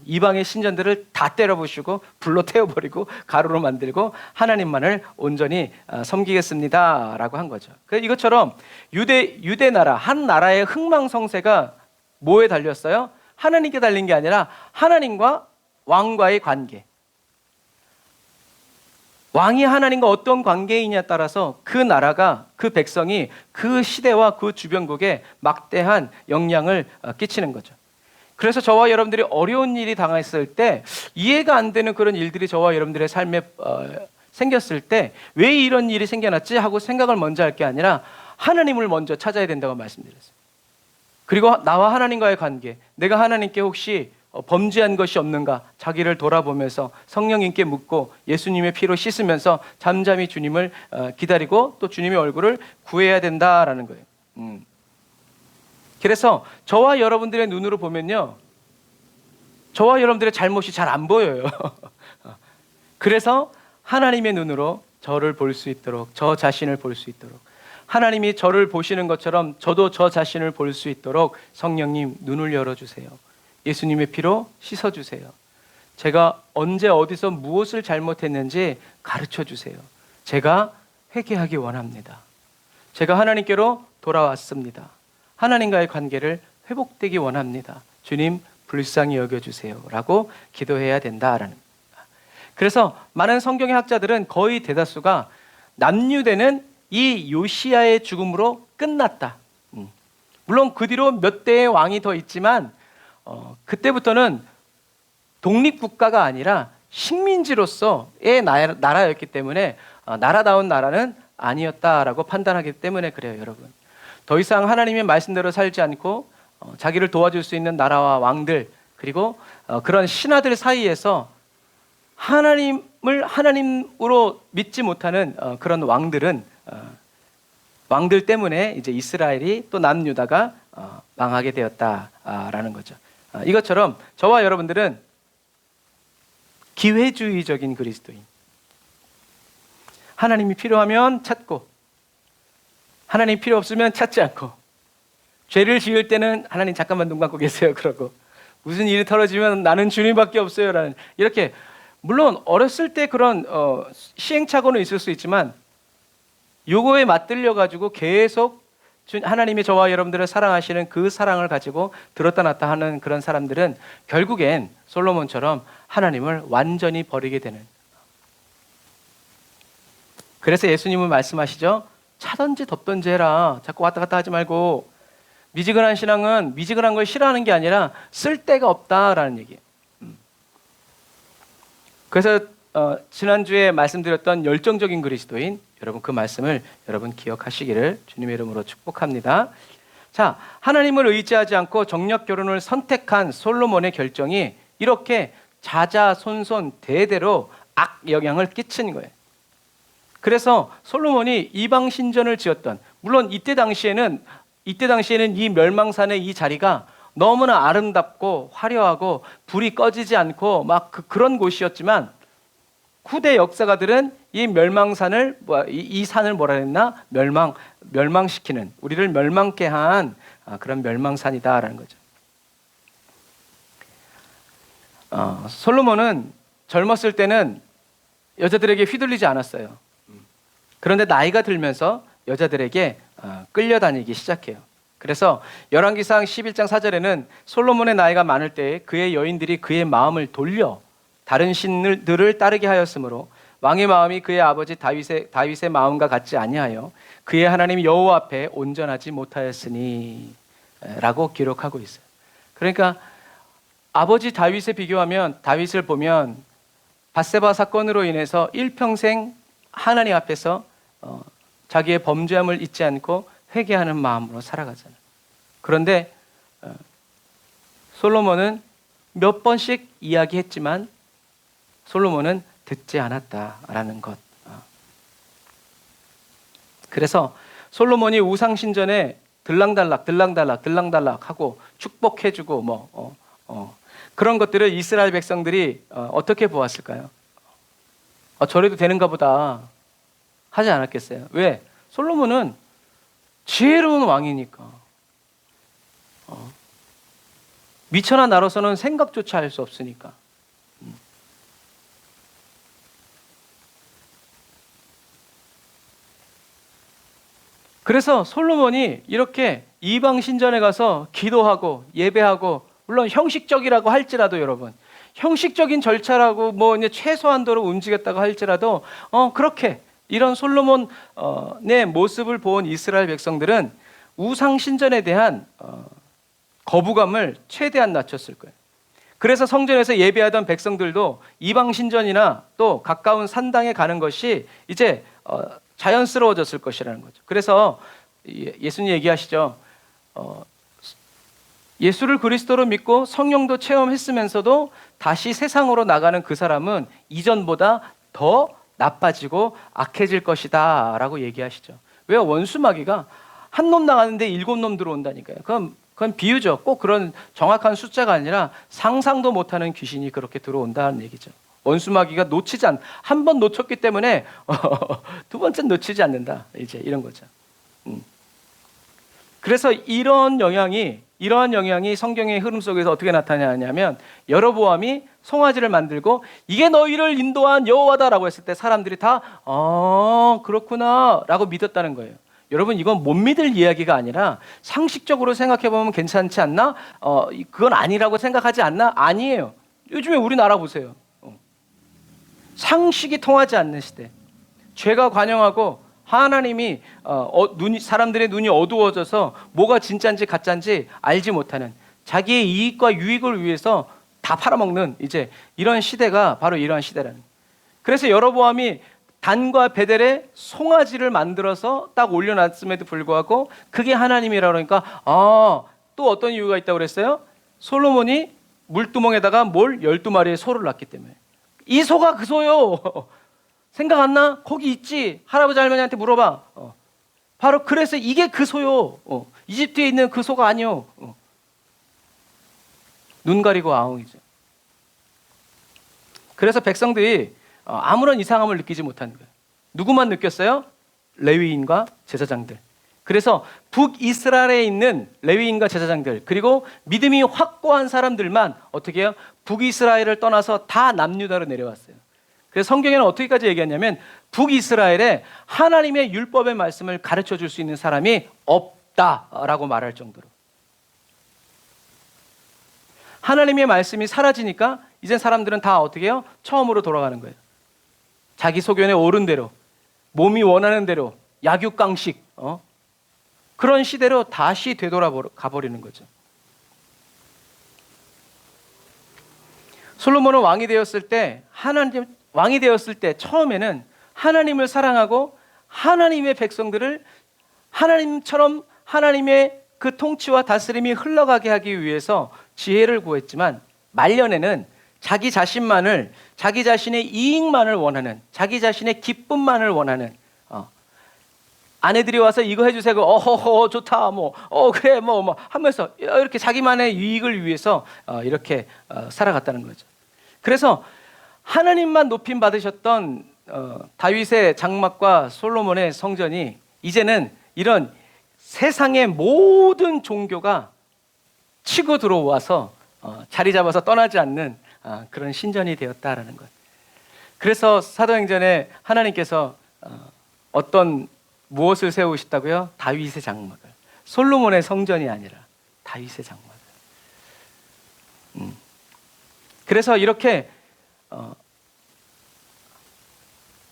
이방의 신전들을 다 때려부시고 불로 태워버리고 가루로 만들고 하나님만을 온전히 섬기겠습니다라고 한 거죠. 이것처럼 유대 나라, 한 나라의 흥망성쇠가 뭐에 달렸어요? 하나님께 달린 게 아니라 하나님과 왕과의 관계. 왕이 하나님과 어떤 관계이냐에 따라서 그 나라가, 그 백성이 그 시대와 그 주변국에 막대한 영향을 끼치는 거죠. 그래서 저와 여러분들이 어려운 일이 당했을 때, 이해가 안 되는 그런 일들이 저와 여러분들의 삶에 생겼을 때 왜 이런 일이 생겨났지 하고 생각을 먼저 할 게 아니라 하나님을 먼저 찾아야 된다고 말씀드렸어요. 그리고 나와 하나님과의 관계, 내가 하나님께 혹시 범죄한 것이 없는가 자기를 돌아보면서 성령님께 묻고 예수님의 피로 씻으면서 잠잠히 주님을 기다리고 또 주님의 얼굴을 구해야 된다라는 거예요. 그래서 저와 여러분들의 눈으로 보면요, 저와 여러분들의 잘못이 잘 안 보여요. 그래서 하나님의 눈으로 저를 볼 수 있도록, 저 자신을 볼 수 있도록, 하나님이 저를 보시는 것처럼 저도 저 자신을 볼 수 있도록 성령님 눈을 열어주세요. 예수님의 피로 씻어주세요. 제가 언제 어디서 무엇을 잘못했는지 가르쳐주세요. 제가 회개하기 원합니다. 제가 하나님께로 돌아왔습니다. 하나님과의 관계를 회복되기 원합니다. 주님 불쌍히 여겨주세요 라고 기도해야 된다라는 겁니다. 그래서 많은 성경의 학자들은 거의 대다수가 남유대는 이 요시야의 죽음으로 끝났다. 물론 그 뒤로 몇 대의 왕이 더 있지만 그때부터는 독립국가가 아니라 식민지로서의 나라였기 때문에 나라다운 나라는 아니었다라고 판단하기 때문에 그래요, 여러분. 더 이상 하나님의 말씀대로 살지 않고 자기를 도와줄 수 있는 나라와 왕들, 그리고 그런 신하들 사이에서 하나님을 하나님으로 믿지 못하는 그런 왕들 때문에 이제 이스라엘이 또 남유다가 망하게 되었다라는 거죠. 이것처럼 저와 여러분들은 기회주의적인 그리스도인, 하나님이 필요하면 찾고 하나님 필요 없으면 찾지 않고, 죄를 지을 때는 하나님 잠깐만 눈 감고 계세요 그러고, 무슨 일이 털어지면 나는 주님밖에 없어요 라는, 이렇게 물론 어렸을 때 그런 시행착오는 있을 수 있지만 요거에 맞들려 가지고 계속 하나님이 저와 여러분들을 사랑하시는 그 사랑을 가지고 들었다 놨다 하는 그런 사람들은 결국엔 솔로몬처럼 하나님을 완전히 버리게 되는. 그래서 예수님은 말씀하시죠. 차든지 덮든지 해라. 자꾸 왔다 갔다 하지 말고. 미지근한 신앙은 미지근한 걸 싫어하는 게 아니라 쓸데가 없다라는 얘기예요. 그래서 지난주에 말씀드렸던 열정적인 그리스도인, 여러분 그 말씀을 여러분 기억하시기를 주님의 이름으로 축복합니다. 자, 하나님을 의지하지 않고 정력 결혼을 선택한 솔로몬의 결정이 이렇게 자자손손 대대로 악영향을 끼친 거예요. 그래서 솔로몬이 이방 신전을 지었던, 물론 이때 당시에는 이 멸망산의 이 자리가 너무나 아름답고 화려하고 불이 꺼지지 않고 막 그런 곳이었지만, 후대 역사가들은 이 멸망산을 이 산을 뭐라 했나? 멸망시키는, 우리를 멸망케 한 그런 멸망산이다라는 거죠. 솔로몬은 젊었을 때는 여자들에게 휘둘리지 않았어요. 그런데 나이가 들면서 여자들에게 끌려다니기 시작해요. 그래서 열왕기상 11장 4절에는 솔로몬의 나이가 많을 때 그의 여인들이 그의 마음을 돌려 다른 신들을 따르게 하였으므로 왕의 마음이 그의 아버지 다윗의 마음과 같지 아니하여 그의 하나님 여호와 앞에 온전하지 못하였으니 라고 기록하고 있어요. 그러니까 아버지 다윗에 비교하면, 다윗을 보면 밧세바 사건으로 인해서 일평생 하나님 앞에서 자기의 범죄함을 잊지 않고 회개하는 마음으로 살아가잖아요. 그런데 솔로몬은 몇 번씩 이야기했지만 솔로몬은 듣지 않았다라는 것. 그래서 솔로몬이 우상신전에 들랑달락 하고 축복해주고 그런 것들을 이스라엘 백성들이 어떻게 보았을까요? 저래도 되는가 보다 하지 않았겠어요? 왜? 솔로몬은 지혜로운 왕이니까. 미천하 나로서는 생각조차 할 수 없으니까. 그래서 솔로몬이 이렇게 이방 신전에 가서 기도하고 예배하고, 물론 형식적이라고 할지라도, 여러분, 형식적인 절차라고 이제 최소한도로 움직였다고 할지라도 그렇게 이런 솔로몬의 모습을 본 이스라엘 백성들은 우상 신전에 대한 거부감을 최대한 낮췄을 거예요. 그래서 성전에서 예배하던 백성들도 이방 신전이나 또 가까운 산당에 가는 것이 이제 자연스러워졌을 것이라는 거죠. 그래서 예수님 얘기하시죠. 예수를 그리스도로 믿고 성령도 체험했으면서도 다시 세상으로 나가는 그 사람은 이전보다 더 나빠지고 악해질 것이다 라고 얘기하시죠. 왜요? 원수마귀가 한 놈 나가는데 7놈 들어온다니까요. 그건 비유죠. 꼭 그런 정확한 숫자가 아니라 상상도 못하는 귀신이 그렇게 들어온다는 얘기죠. 원수마귀가 한 번 놓쳤기 때문에 두 번째는 놓치지 않는다. 이제 이런 거죠. 그래서 이러한 영향이 성경의 흐름 속에서 어떻게 나타나냐면, 여로보암이 송아지를 만들고 이게 너희를 인도한 여호와다라고 했을 때 사람들이 다 그렇구나 라고 믿었다는 거예요. 여러분, 이건 못 믿을 이야기가 아니라 상식적으로 생각해 보면 괜찮지 않나? 그건 아니라고 생각하지 않나? 아니에요. 요즘에 우리나라 보세요. 상식이 통하지 않는 시대, 죄가 관영하고 하나님이 사람들의 눈이 어두워져서 뭐가 진짜인지 가짜인지 알지 못하는, 자기의 이익과 유익을 위해서 다 팔아먹는 이제 이런 시대가 바로 이러한 시대라는. 그래서 여로보암이 단과 베델에 송아지를 만들어서 딱 올려놨음에도 불구하고 그게 하나님이라 그러니까 또 어떤 이유가 있다고 그랬어요? 솔로몬이 물두멍에다가 12마리의 소를 낳기 때문에. 이 소가 그 소요. 생각 안 나? 거기 있지. 할아버지 할머니한테 물어봐. 바로 그래서 이게 그 소요. 이집트에 있는 그 소가 아니요. 눈 가리고 아웅이죠. 그래서 백성들이 아무런 이상함을 느끼지 못하는 거예요. 누구만 느꼈어요? 레위인과 제사장들. 그래서 북이스라엘에 있는 레위인과 제사장들, 그리고 믿음이 확고한 사람들만 어떻게 해요? 북이스라엘을 떠나서 다 남유다로 내려왔어요. 그래서 성경에는 어떻게까지 얘기하냐면, 북이스라엘에 하나님의 율법의 말씀을 가르쳐 줄 수 있는 사람이 없다라고 말할 정도로. 하나님의 말씀이 사라지니까 이제 사람들은 다 어떻게 해요? 처음으로 돌아가는 거예요. 자기 소견에 옳은 대로, 몸이 원하는 대로, 약육강식, 그런 시대로 다시 되돌아가버리는 거죠. 솔로몬은 왕이 되었을 때 처음에는 하나님을 사랑하고 하나님의 백성들을 하나님처럼 하나님의 그 통치와 다스림이 흘러가게 하기 위해서 지혜를 구했지만, 말년에는 자기 자신만을, 자기 자신의 이익만을 원하는, 자기 자신의 기쁨만을 원하는, 아내들이 와서 이거 해주세요. 어허허 좋다. 그래 하면서 이렇게 자기만의 이익을 위해서 이렇게 살아갔다는 거죠. 그래서 하나님만 높임 받으셨던 다윗의 장막과 솔로몬의 성전이 이제는 이런 세상의 모든 종교가 치고 들어와서 자리 잡아서 떠나지 않는 그런 신전이 되었다라는 것. 그래서 사도행전에 하나님께서 무엇을 세우셨다고요? 다윗의 장막을. 솔로몬의 성전이 아니라 다윗의 장막을. 그래서 이렇게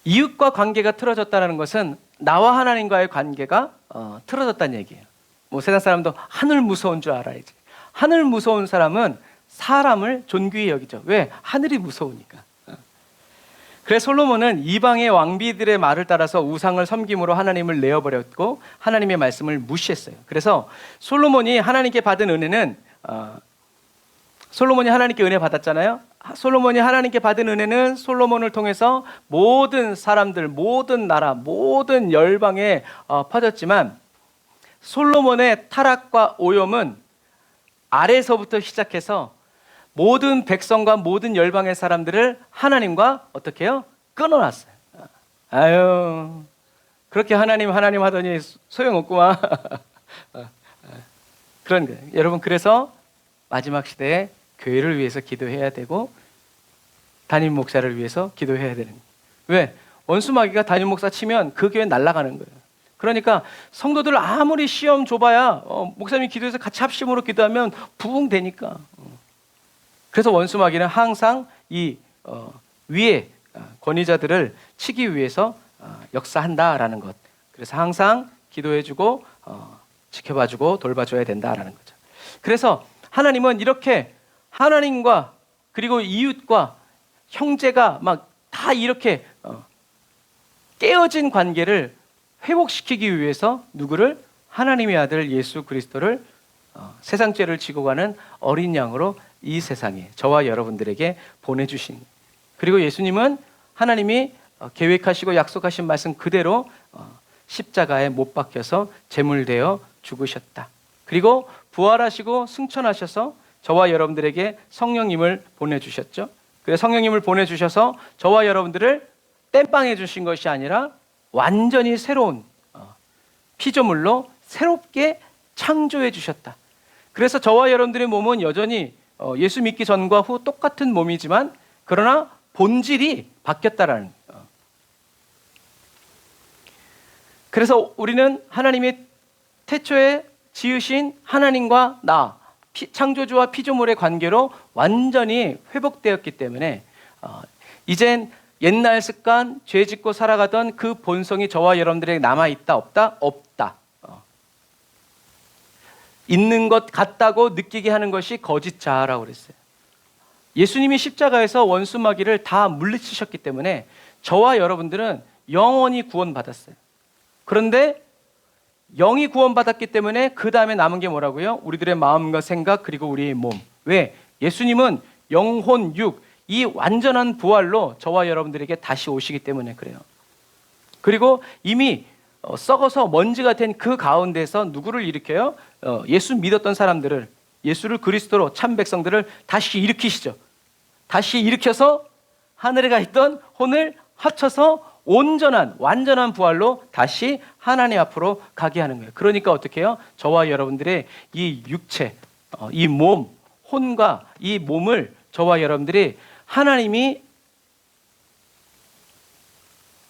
이웃과 관계가 틀어졌다는 것은 나와 하나님과의 관계가 틀어졌다는 얘기예요. 세상 사람도 하늘 무서운 줄 알아야지. 하늘 무서운 사람은 사람을 존귀히 여기죠. 왜? 하늘이 무서우니까. 그래서 솔로몬은 이방의 왕비들의 말을 따라서 우상을 섬김으로 하나님을 내어버렸고 하나님의 말씀을 무시했어요. 그래서 솔로몬이 하나님께 받은 은혜는 솔로몬이 하나님께 은혜 받았잖아요. 솔로몬이 하나님께 받은 은혜는 솔로몬을 통해서 모든 사람들, 모든 나라, 모든 열방에 퍼졌지만 솔로몬의 타락과 오염은 아래서부터 시작해서 모든 백성과 모든 열방의 사람들을 하나님과 어떻게 해요? 끊어놨어요. 아유, 그렇게 하나님 하더니 소용없구만. 그런 거예요. 여러분, 그래서 마지막 시대에 교회를 위해서 기도해야 되고 담임 목사를 위해서 기도해야 되는 거예요. 왜? 원수 마귀가 담임 목사 치면 그 교회 날아가는 거예요. 그러니까 성도들 아무리 시험 줘봐야 목사님이 기도해서 같이 합심으로 기도하면 부흥되니까. 그래서 원수 마귀는 항상 이 위에 권위자들을 치기 위해서 역사한다라는 것. 그래서 항상 기도해주고 지켜봐주고 돌봐줘야 된다라는 거죠. 그래서 하나님은 이렇게 하나님과 그리고 이웃과 형제가 막 다 이렇게 깨어진 관계를 회복시키기 위해서 누구를? 하나님의 아들 예수 그리스도를 세상 죄를 지고 가는 어린 양으로 이 세상에 저와 여러분들에게 보내주신. 그리고 예수님은 하나님이 계획하시고 약속하신 말씀 그대로 십자가에 못 박혀서 제물되어 죽으셨다. 그리고 부활하시고 승천하셔서 저와 여러분들에게 성령님을 보내주셨죠. 그래서 성령님을 보내주셔서 저와 여러분들을 땜빵해 주신 것이 아니라 완전히 새로운 피조물로 새롭게 창조해 주셨다. 그래서 저와 여러분들의 몸은 여전히 예수 믿기 전과 후 똑같은 몸이지만 그러나 본질이 바뀌었다라는 거예요. 그래서 우리는 하나님이 태초에 지으신 하나님과 창조주와 피조물의 관계로 완전히 회복되었기 때문에 이젠 옛날 습관, 죄 짓고 살아가던 그 본성이 저와 여러분들에게 남아있다 없다? 없다. 있는 것 같다고 느끼게 하는 것이 거짓 자아라고 그랬어요. 예수님이 십자가에서 원수 마귀를 다 물리치셨기 때문에 저와 여러분들은 영원히 구원받았어요. 그런데 영이 구원받았기 때문에 그 다음에 남은 게 뭐라고요? 우리들의 마음과 생각 그리고 우리의 몸. 왜? 예수님은 영혼, 육, 이 완전한 부활로 저와 여러분들에게 다시 오시기 때문에 그래요. 그리고 이미 썩어서 먼지가 된 그 가운데서 누구를 일으켜요? 예수 믿었던 사람들을, 예수를 그리스도로 참 백성들을 다시 일으키시죠. 다시 일으켜서 하늘에 가 있던 혼을 합쳐서 온전한 완전한 부활로 다시 하나님 앞으로 가게 하는 거예요. 그러니까 어떻게 해요? 저와 여러분들의 이 육체, 이 몸, 혼과 이 몸을 저와 여러분들이 하나님이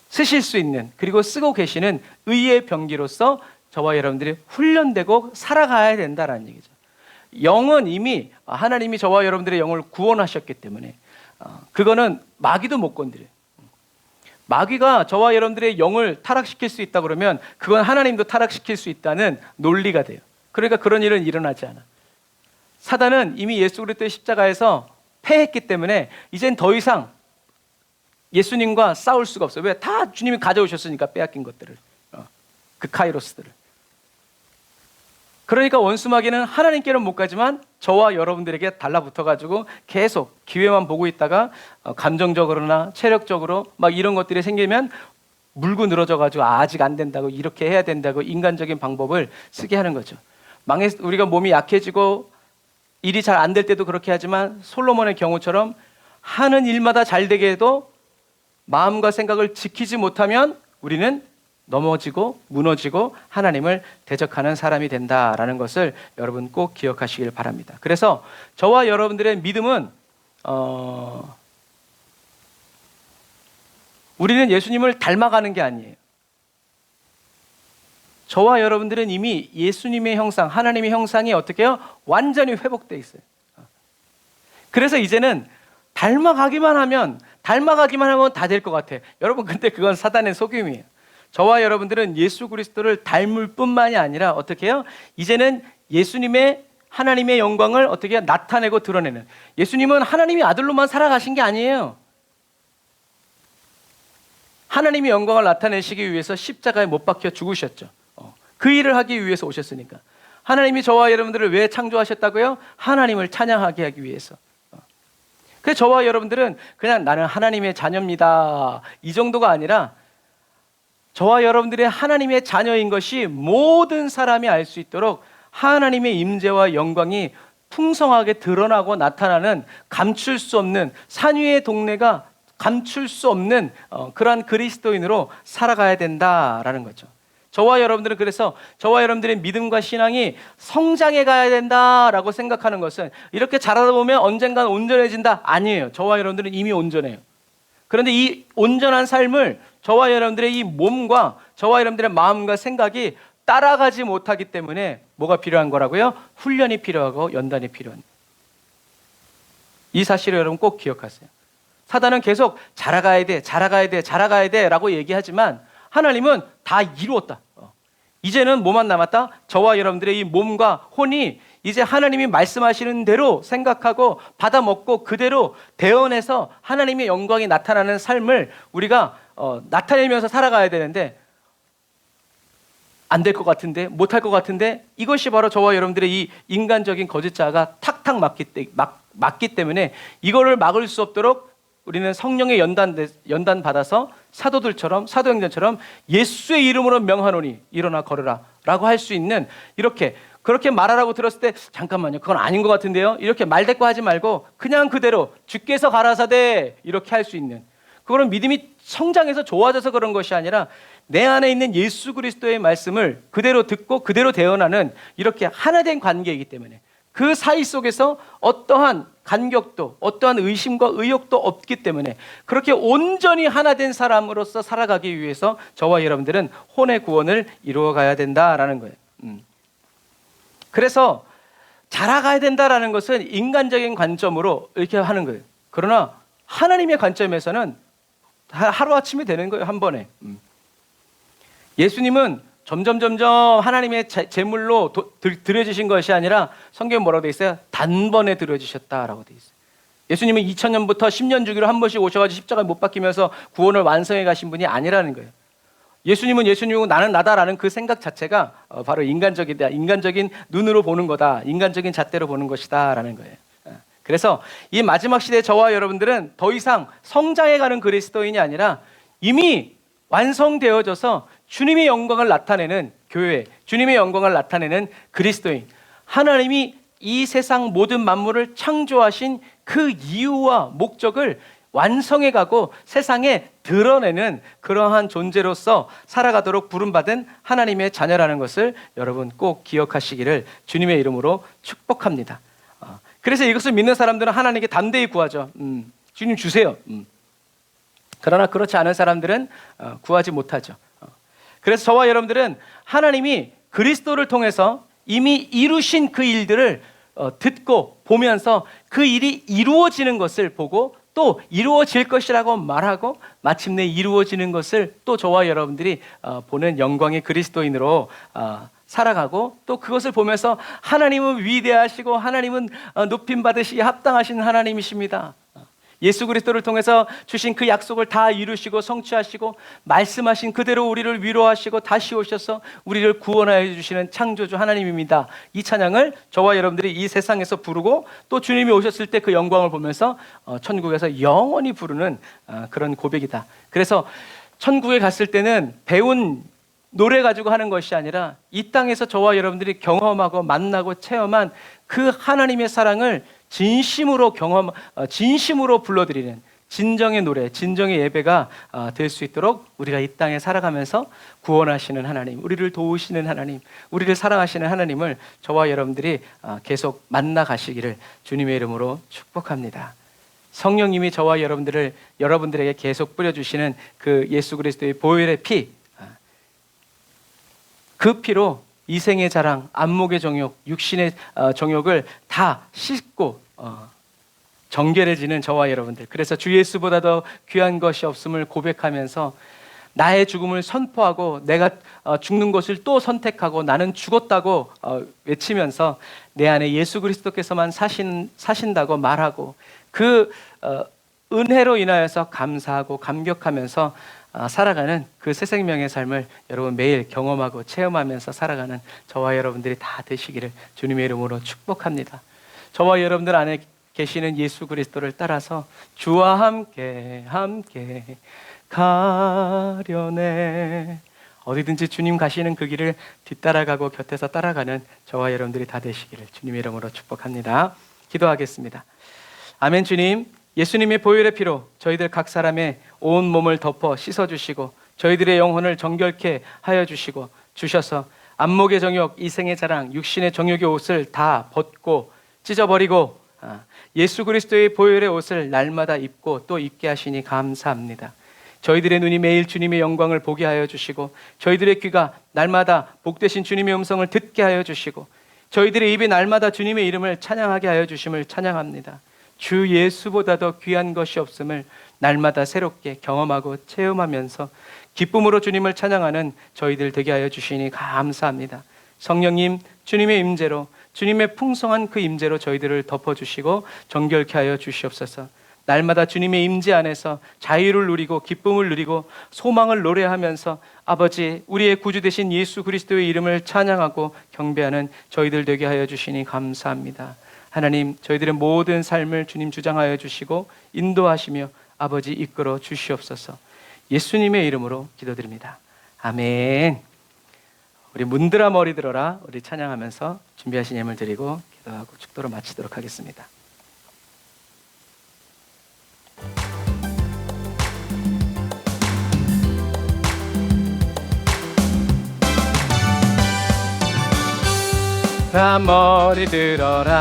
쓰실 수 있는 그리고 쓰고 계시는 의의 병기로서 저와 여러분들이 훈련되고 살아가야 된다는 얘기죠. 영은 이미 하나님이 저와 여러분들의 영을 구원하셨기 때문에 그거는 마귀도 못 건드려요. 마귀가 저와 여러분들의 영을 타락시킬 수 있다 그러면 그건 하나님도 타락시킬 수 있다는 논리가 돼요. 그러니까 그런 일은 일어나지 않아. 사단은 이미 예수 그리스도의 십자가에서 패했기 때문에 이젠 더 이상 예수님과 싸울 수가 없어요. 왜? 다 주님이 가져오셨으니까 빼앗긴 것들을, 그 카이로스들을. 그러니까 원수 마귀는 하나님께는 못 가지만 저와 여러분들에게 달라붙어가지고 계속 기회만 보고 있다가 감정적으로나 체력적으로 막 이런 것들이 생기면 물고 늘어져가지고 아직 안 된다고 이렇게 해야 된다고 인간적인 방법을 쓰게 하는 거죠. 우리가 몸이 약해지고 일이 잘 안 될 때도 그렇게 하지만 솔로몬의 경우처럼 하는 일마다 잘 되게 해도 마음과 생각을 지키지 못하면 우리는 넘어지고 무너지고 하나님을 대적하는 사람이 된다라는 것을 여러분 꼭 기억하시길 바랍니다. 그래서 저와 여러분들의 믿음은 우리는 예수님을 닮아가는 게 아니에요. 저와 여러분들은 이미 예수님의 형상, 하나님의 형상이 어떻게 해요? 완전히 회복되어 있어요. 그래서 이제는 닮아가기만 하면 다 될 것 같아. 여러분, 근데 그건 사단의 속임이에요. 저와 여러분들은 예수 그리스도를 닮을 뿐만이 아니라 어떻게 해요? 이제는 예수님의 하나님의 영광을 어떻게 해요? 나타내고 드러내는. 예수님은 하나님의 아들로만 살아가신 게 아니에요. 하나님의 영광을 나타내시기 위해서 십자가에 못 박혀 죽으셨죠. 그 일을 하기 위해서 오셨으니까. 하나님이 저와 여러분들을 왜 창조하셨다고요? 하나님을 찬양하게 하기 위해서. 그래서 저와 여러분들은 그냥 나는 하나님의 자녀입니다, 이 정도가 아니라 저와 여러분들의 하나님의 자녀인 것이 모든 사람이 알 수 있도록 하나님의 임재와 영광이 풍성하게 드러나고 나타나는, 감출 수 없는, 산 위의 동네가 감출 수 없는 그러한 그리스도인으로 살아가야 된다라는 거죠. 저와 여러분들은 그래서 저와 여러분들의 믿음과 신앙이 성장해 가야 된다라고 생각하는 것은 이렇게 자라다 보면 언젠간 온전해진다, 아니에요. 저와 여러분들은 이미 온전해요. 그런데 이 온전한 삶을 저와 여러분들의 이 몸과 저와 여러분들의 마음과 생각이 따라가지 못하기 때문에 뭐가 필요한 거라고요? 훈련이 필요하고 연단이 필요한, 이 사실을 여러분 꼭 기억하세요. 사단은 계속 자라가야 돼, 자라가야 돼, 자라가야 돼 라고 얘기하지만 하나님은 다 이루었다. 이제는 뭐만 남았다? 저와 여러분들의 이 몸과 혼이 이제 하나님이 말씀하시는 대로 생각하고 받아먹고 그대로 대언해서 하나님의 영광이 나타나는 삶을 우리가 나타내면서 살아가야 되는데, 안 될 것 같은데, 못할 것 같은데, 이것이 바로 저와 여러분들의 이 인간적인 거짓자가 탁탁 맞기 때문에 이거를 막을 수 없도록 우리는 성령의 연단 받아서 사도들처럼, 사도행전처럼 예수의 이름으로 명하노니 일어나 걸으라 라고 할 수 있는, 이렇게 그렇게 말하라고 들었을 때 잠깐만요, 그건 아닌 것 같은데요, 이렇게 말대꾸하지 말고 그냥 그대로 주께서 가라사대 이렇게 할 수 있는, 그거는 믿음이 성장해서 좋아져서 그런 것이 아니라 내 안에 있는 예수 그리스도의 말씀을 그대로 듣고 그대로 대언하는 이렇게 하나된 관계이기 때문에 그 사이 속에서 어떠한 간격도 어떠한 의심과 의욕도 없기 때문에 그렇게 온전히 하나된 사람으로서 살아가기 위해서 저와 여러분들은 혼의 구원을 이루어가야 된다라는 거예요. 그래서 자라가야 된다라는 것은 인간적인 관점으로 이렇게 하는 거예요. 그러나 하나님의 관점에서는 하루아침에 되는 거예요, 한 번에. 예수님은 점점 하나님의 제물로 드려지신 것이 아니라 성경에 뭐라고 되어 있어요? 단번에 드려지셨다라고 되어 있어요. 예수님은 2000년부터 10년 주기로 한 번씩 오셔가지고 십자가에 못 박히면서 구원을 완성해 가신 분이 아니라는 거예요. 예수님은 예수님이고 나는 나다라는 그 생각 자체가 바로 인간적이다, 인간적인 눈으로 보는 거다, 인간적인 잣대로 보는 것이다 라는 거예요. 그래서 이 마지막 시대에 저와 여러분들은 더 이상 성장해가는 그리스도인이 아니라 이미 완성되어져서 주님의 영광을 나타내는 교회, 주님의 영광을 나타내는 그리스도인, 하나님이 이 세상 모든 만물을 창조하신 그 이유와 목적을 완성해가고 세상에 드러내는 그러한 존재로서 살아가도록 부름받은 하나님의 자녀라는 것을 여러분 꼭 기억하시기를 주님의 이름으로 축복합니다. 그래서 이것을 믿는 사람들은 하나님께 담대히 구하죠. 주님 주세요. 그러나 그렇지 않은 사람들은 구하지 못하죠. 그래서 저와 여러분들은 하나님이 그리스도를 통해서 이미 이루신 그 일들을 듣고 보면서 그 일이 이루어지는 것을 보고 또 이루어질 것이라고 말하고 마침내 이루어지는 것을 또 저와 여러분들이 보는 영광의 그리스도인으로 살아가고 또 그것을 보면서 하나님은 위대하시고 하나님은 높임받으시기에 합당하신 하나님이십니다. 예수 그리스도를 통해서 주신 그 약속을 다 이루시고 성취하시고 말씀하신 그대로 우리를 위로하시고 다시 오셔서 우리를 구원하여 주시는 창조주 하나님입니다. 이 찬양을 저와 여러분들이 이 세상에서 부르고 또 주님이 오셨을 때 그 영광을 보면서 천국에서 영원히 부르는 그런 고백이다. 그래서 천국에 갔을 때는 배운 노래 가지고 하는 것이 아니라 이 땅에서 저와 여러분들이 경험하고 만나고 체험한 그 하나님의 사랑을 진심으로 진심으로 불러드리는 진정의 노래, 진정의 예배가 될 수 있도록 우리가 이 땅에 살아가면서 구원하시는 하나님, 우리를 도우시는 하나님, 우리를 사랑하시는 하나님을 저와 여러분들이 계속 만나가시기를 주님의 이름으로 축복합니다. 성령님이 저와 여러분들에게 계속 뿌려주시는 그 예수 그리스도의 보혈의 피, 그 피로 이생의 자랑, 안목의 정욕, 육신의 정욕을 다 씻고 정결해지는 저와 여러분들. 그래서 주 예수보다 더 귀한 것이 없음을 고백하면서 나의 죽음을 선포하고 내가 죽는 것을 또 선택하고 나는 죽었다고 외치면서 내 안에 예수 그리스도께서만 사신다고 말하고 그 은혜로 인하여서 감사하고 감격하면서 살아가는 그 새 생명의 삶을 여러분 매일 경험하고 체험하면서 살아가는 저와 여러분들이 다 되시기를 주님의 이름으로 축복합니다. 저와 여러분들 안에 계시는 예수 그리스도를 따라서 주와 함께 가려네. 어디든지 주님 가시는 그 길을 뒤따라가고 곁에서 따라가는 저와 여러분들이 다 되시기를 주님의 이름으로 축복합니다. 기도하겠습니다. 아멘. 주님, 예수님의 보혈의 피로 저희들 각 사람의 온 몸을 덮어 씻어주시고 저희들의 영혼을 정결케 하여 주셔서 안목의 정욕, 이생의 자랑, 육신의 정욕의 옷을 다 벗고 찢어버리고 예수 그리스도의 보혈의 옷을 날마다 입고 또 입게 하시니 감사합니다. 저희들의 눈이 매일 주님의 영광을 보게 하여 주시고 저희들의 귀가 날마다 복되신 주님의 음성을 듣게 하여 주시고 저희들의 입이 날마다 주님의 이름을 찬양하게 하여 주심을 찬양합니다. 주 예수보다 더 귀한 것이 없음을 날마다 새롭게 경험하고 체험하면서 기쁨으로 주님을 찬양하는 저희들 되게 하여 주시니 감사합니다. 성령님, 주님의 임재로, 주님의 풍성한 그 임재로 저희들을 덮어주시고 정결케 하여 주시옵소서. 날마다 주님의 임재 안에서 자유를 누리고 기쁨을 누리고 소망을 노래하면서 아버지, 우리의 구주 되신 예수 그리스도의 이름을 찬양하고 경배하는 저희들 되게 하여 주시니 감사합니다. 하나님, 저희들의 모든 삶을 주님 주장하여 주시고 인도하시며 아버지 이끌어 주시옵소서. 예수님의 이름으로 기도드립니다. 아멘. 우리 문드라 머리 들어라, 우리 찬양하면서 준비하신 예물 드리고 기도하고 축도로 마치도록 하겠습니다. 머리 들어라,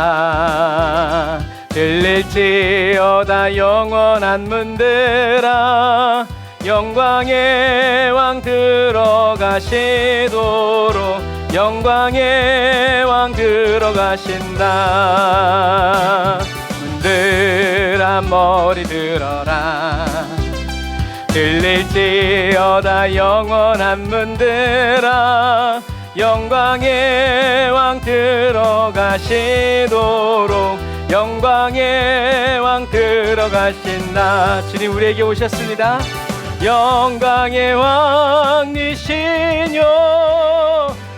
들릴지어다 영원한 문들아, 영광의 왕 들어가시도록 영광의 왕 들어가신다. 문들아 머리 들어라, 들릴지어다 영원한 문들아, 영광의 왕 들어가시도록 영광의 왕 들어가신다. 주님 우리에게 오셨습니다. 영광의 왕이시뇨,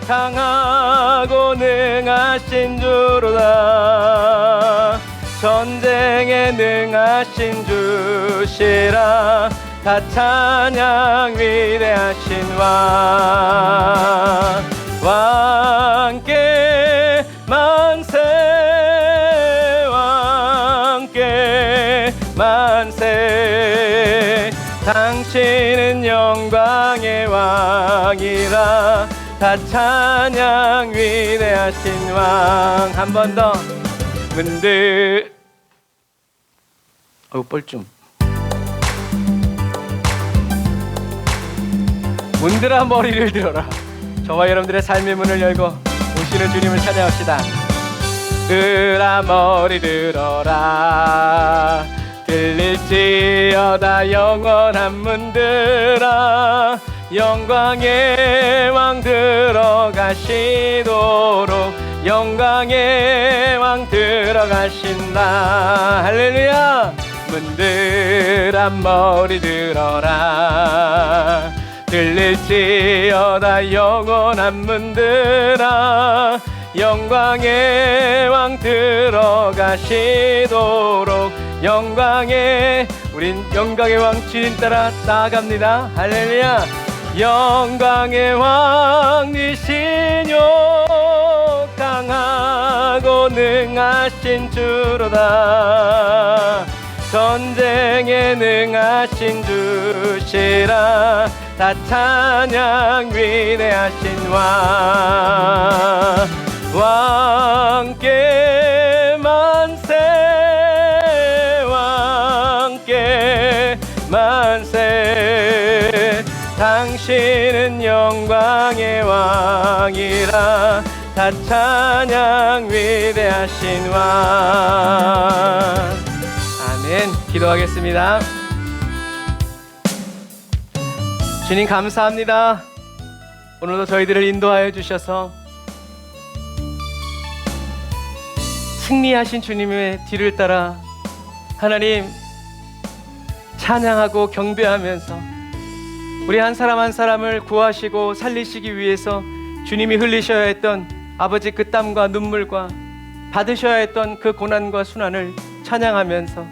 강하고 능하신 주로다. 전쟁에 능하신 주시라. 다 찬양 위대하신 왕. 왕께 만세, 왕께 만세. 당신은 영광의 왕이라. 다 찬양 위대하신 왕. 한 번 더. 문들 뻘쭘. 문들아 머리를 들어라. 저와 여러분들의 삶의 문을 열고 오시는 주님을 찬양합시다. 들아 머리 들어라, 들릴지어다 영원한 문들아, 영광의 왕 들어가시도록 영광의 왕 들어가신다. 할렐루야. 문들아 머리 들어라, 들릴지어다 영원한 문들아, 영광의 왕 들어가시도록 영광의, 우린 영광의 왕 주님 따라 나아갑니다. 할렐루야. 영광의 왕이시뇨, 강하고 능하신 주로다. 전쟁에 능하신 주시라. 다 찬양 위대하신 왕. 왕께 만세, 왕께 만세. 당신은 영광의 왕이라. 다 찬양 위대하신 왕. 아멘. 기도하겠습니다. 주님 감사합니다. 오늘도 저희들을 인도하여 주셔서 승리하신 주님의 뒤를 따라 하나님 찬양하고 경배하면서 우리 한 사람 한 사람을 구하시고 살리시기 위해서 주님이 흘리셔야 했던 아버지 그 땀과 눈물과 받으셔야 했던 그 고난과 순환을 찬양하면서,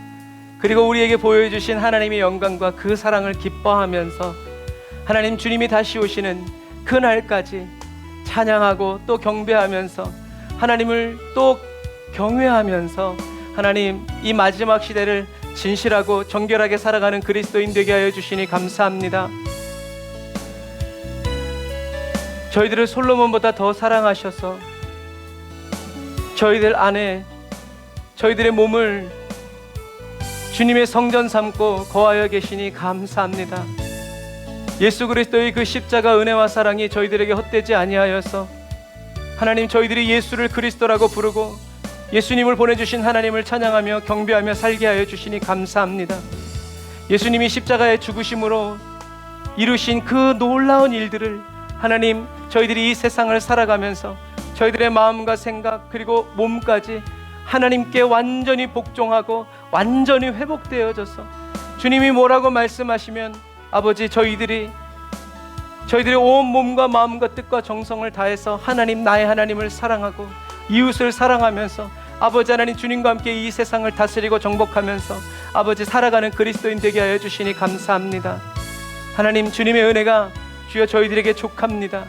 그리고 우리에게 보여주신 하나님의 영광과 그 사랑을 기뻐하면서 하나님 주님이 다시 오시는 그날까지 찬양하고 또 경배하면서 하나님을 또 경외하면서 하나님 이 마지막 시대를 진실하고 정결하게 살아가는 그리스도인 되게 하여 주시니 감사합니다. 저희들을 솔로몬보다 더 사랑하셔서 저희들 안에 저희들의 몸을 주님의 성전 삼고 거하여 계시니 감사합니다. 예수 그리스도의 그 십자가 은혜와 사랑이 저희들에게 헛되지 아니하여서 하나님 저희들이 예수를 그리스도라고 부르고 예수님을 보내주신 하나님을 찬양하며 경배하며 살게 하여 주시니 감사합니다. 예수님이 십자가의 죽으심으로 이루신 그 놀라운 일들을 하나님 저희들이 이 세상을 살아가면서 저희들의 마음과 생각 그리고 몸까지 하나님께 완전히 복종하고 완전히 회복되어져서 주님이 뭐라고 말씀하시면 아버지 저희들의 온 몸과 마음과 뜻과 정성을 다해서 하나님 나의 하나님을 사랑하고 이웃을 사랑하면서 아버지 하나님 주님과 함께 이 세상을 다스리고 정복하면서 아버지 살아가는 그리스도인 되게 하여 주시니 감사합니다. 하나님 주님의 은혜가 주여 저희들에게 족합니다.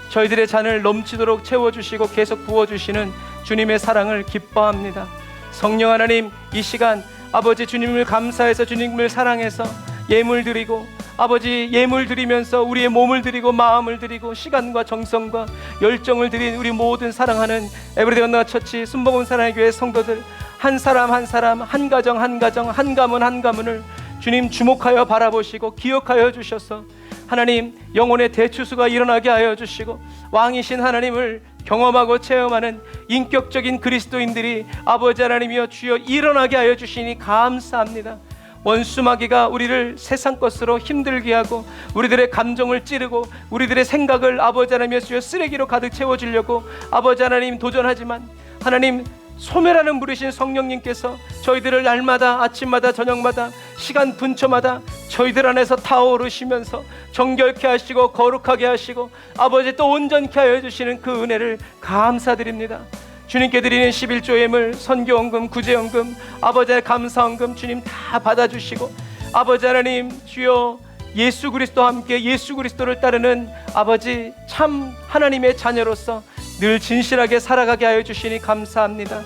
저희들의 잔을 넘치도록 채워주시고 계속 부어주시는 주님의 사랑을 기뻐합니다. 성령 하나님 이 시간 아버지 주님을 감사해서 주님을 사랑해서 예물 드리고 아버지 예물 드리면서 우리의 몸을 드리고 마음을 드리고 시간과 정성과 열정을 드린 우리 모든 사랑하는 에브리데이 언더 처치 순복음 사랑의 교회 성도들 한 사람 한 사람 한 가정 한 가정 한 가문 한 가문을 주님 주목하여 바라보시고 기억하여 주셔서 하나님 영혼의 대추수가 일어나게 하여 주시고 왕이신 하나님을 경험하고 체험하는 인격적인 그리스도인들이 아버지 하나님이여 주여 일어나게 하여 주시니 감사합니다. 원수마귀가 우리를 세상 것으로 힘들게 하고 우리들의 감정을 찌르고 우리들의 생각을 아버지 하나님이여 주여 쓰레기로 가득 채워주려고 아버지 하나님 도전하지만 하나님 소멸하는 부르신 성령님께서 저희들을 날마다 아침마다 저녁마다 시간 분초마다 저희들 안에서 타오르시면서 정결케 하시고 거룩하게 하시고 아버지 또 온전케 하여 주시는 그 은혜를 감사드립니다. 주님께 드리는 11조 예물, 선교헌금, 구제헌금, 아버지의 감사헌금 주님 다 받아주시고 아버지 하나님 주여 예수 그리스도와 함께 예수 그리스도를 따르는 아버지 참 하나님의 자녀로서 늘 진실하게 살아가게 하여 주시니 감사합니다.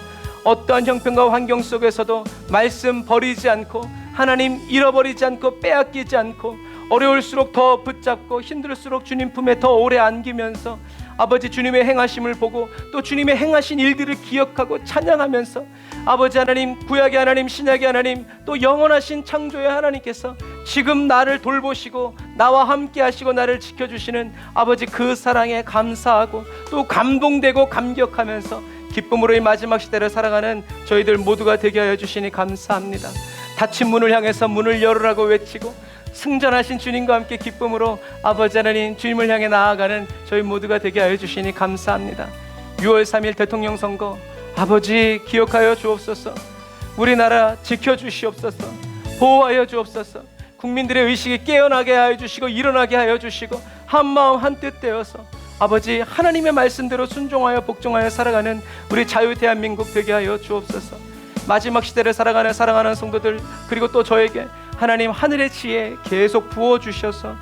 어떠한 형편과 환경 속에서도 말씀 버리지 않고 하나님 잃어버리지 않고 빼앗기지 않고 어려울수록 더 붙잡고 힘들수록 주님 품에 더 오래 안기면서 아버지 주님의 행하심을 보고 또 주님의 행하신 일들을 기억하고 찬양하면서 아버지 하나님 구약의 하나님 신약의 하나님 또 영원하신 창조의 하나님께서 지금 나를 돌보시고 나와 함께 하시고 나를 지켜주시는 아버지 그 사랑에 감사하고 또 감동되고 감격하면서 기쁨으로 이 마지막 시대를 살아가는 저희들 모두가 되게 하여 주시니 감사합니다. 닫힌 문을 향해서 문을 열으라고 외치고 승전하신 주님과 함께 기쁨으로 아버지 하나님 주님을 향해 나아가는 저희 모두가 되게 하여 주시니 감사합니다. 6월 3일 대통령 선거 아버지 기억하여 주옵소서. 우리나라 지켜주시옵소서. 보호하여 주옵소서. 국민들의 의식이 깨어나게 하여 주시고 일어나게 하여 주시고 한마음 한뜻 되어서 아버지 하나님의 말씀대로 순종하여 복종하여 살아가는 우리 자유 대한민국 되게 하여 주옵소서. 마지막 시대를 살아가는 사랑하는 성도들 그리고 또 저에게 하나님 하늘의 지혜 계속 부어주셔서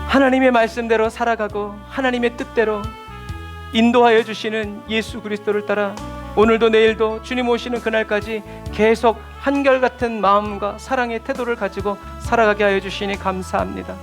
하나님의 말씀대로 살아가고 하나님의 뜻대로 인도하여 주시는 예수 그리스도를 따라 오늘도 내일도 주님 오시는 그날까지 계속 한결같은 마음과 사랑의 태도를 가지고 살아가게 하여 주시니 감사합니다.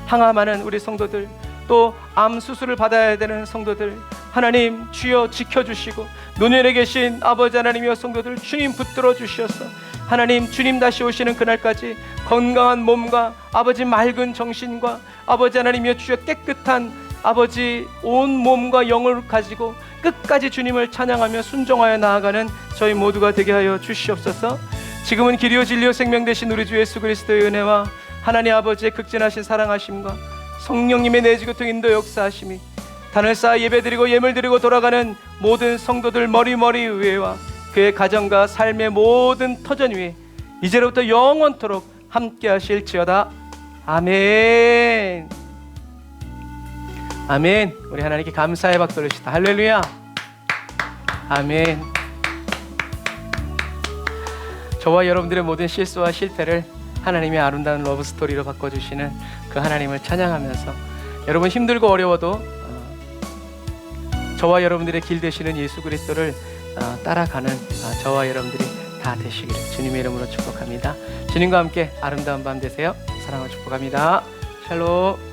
항암하는 우리 성도들 또 암 수술을 받아야 되는 성도들 하나님 주여 지켜주시고 노년에 계신 아버지 하나님이여 성도들 주님 붙들어 주셔서 하나님 주님 다시 오시는 그날까지 건강한 몸과 아버지 맑은 정신과 아버지 하나님이여 주여 깨끗한 아버지 온 몸과 영을 가지고 끝까지 주님을 찬양하며 순종하여 나아가는 저희 모두가 되게 하여 주시옵소서. 지금은 길이요 진리요 생명 되신 우리 주 예수 그리스도의 은혜와 하나님 아버지의 극진하신 사랑하심과 성령님의 내지교통 인도 역사하심이 단을 쌓아 예배드리고 예물드리고 돌아가는 모든 성도들 머리 위에와 그의 가정과 삶의 모든 터전 위에 이제로부터 영원토록 함께 하실지어다. 아멘. 아멘. 우리 하나님께 감사의 박수 올립시다. 할렐루야. 아멘. 저와 여러분들의 모든 실수와 실패를 하나님의 아름다운 러브 스토리로 바꿔주시는 그 하나님을 찬양하면서 여러분 힘들고 어려워도 저와 여러분들의 길 되시는 예수 그리스도를 따라가는 저와 여러분들이 다 되시기를 주님의 이름으로 축복합니다. 주님과 함께 아름다운 밤 되세요. 사랑을 축복합니다. 샬롬.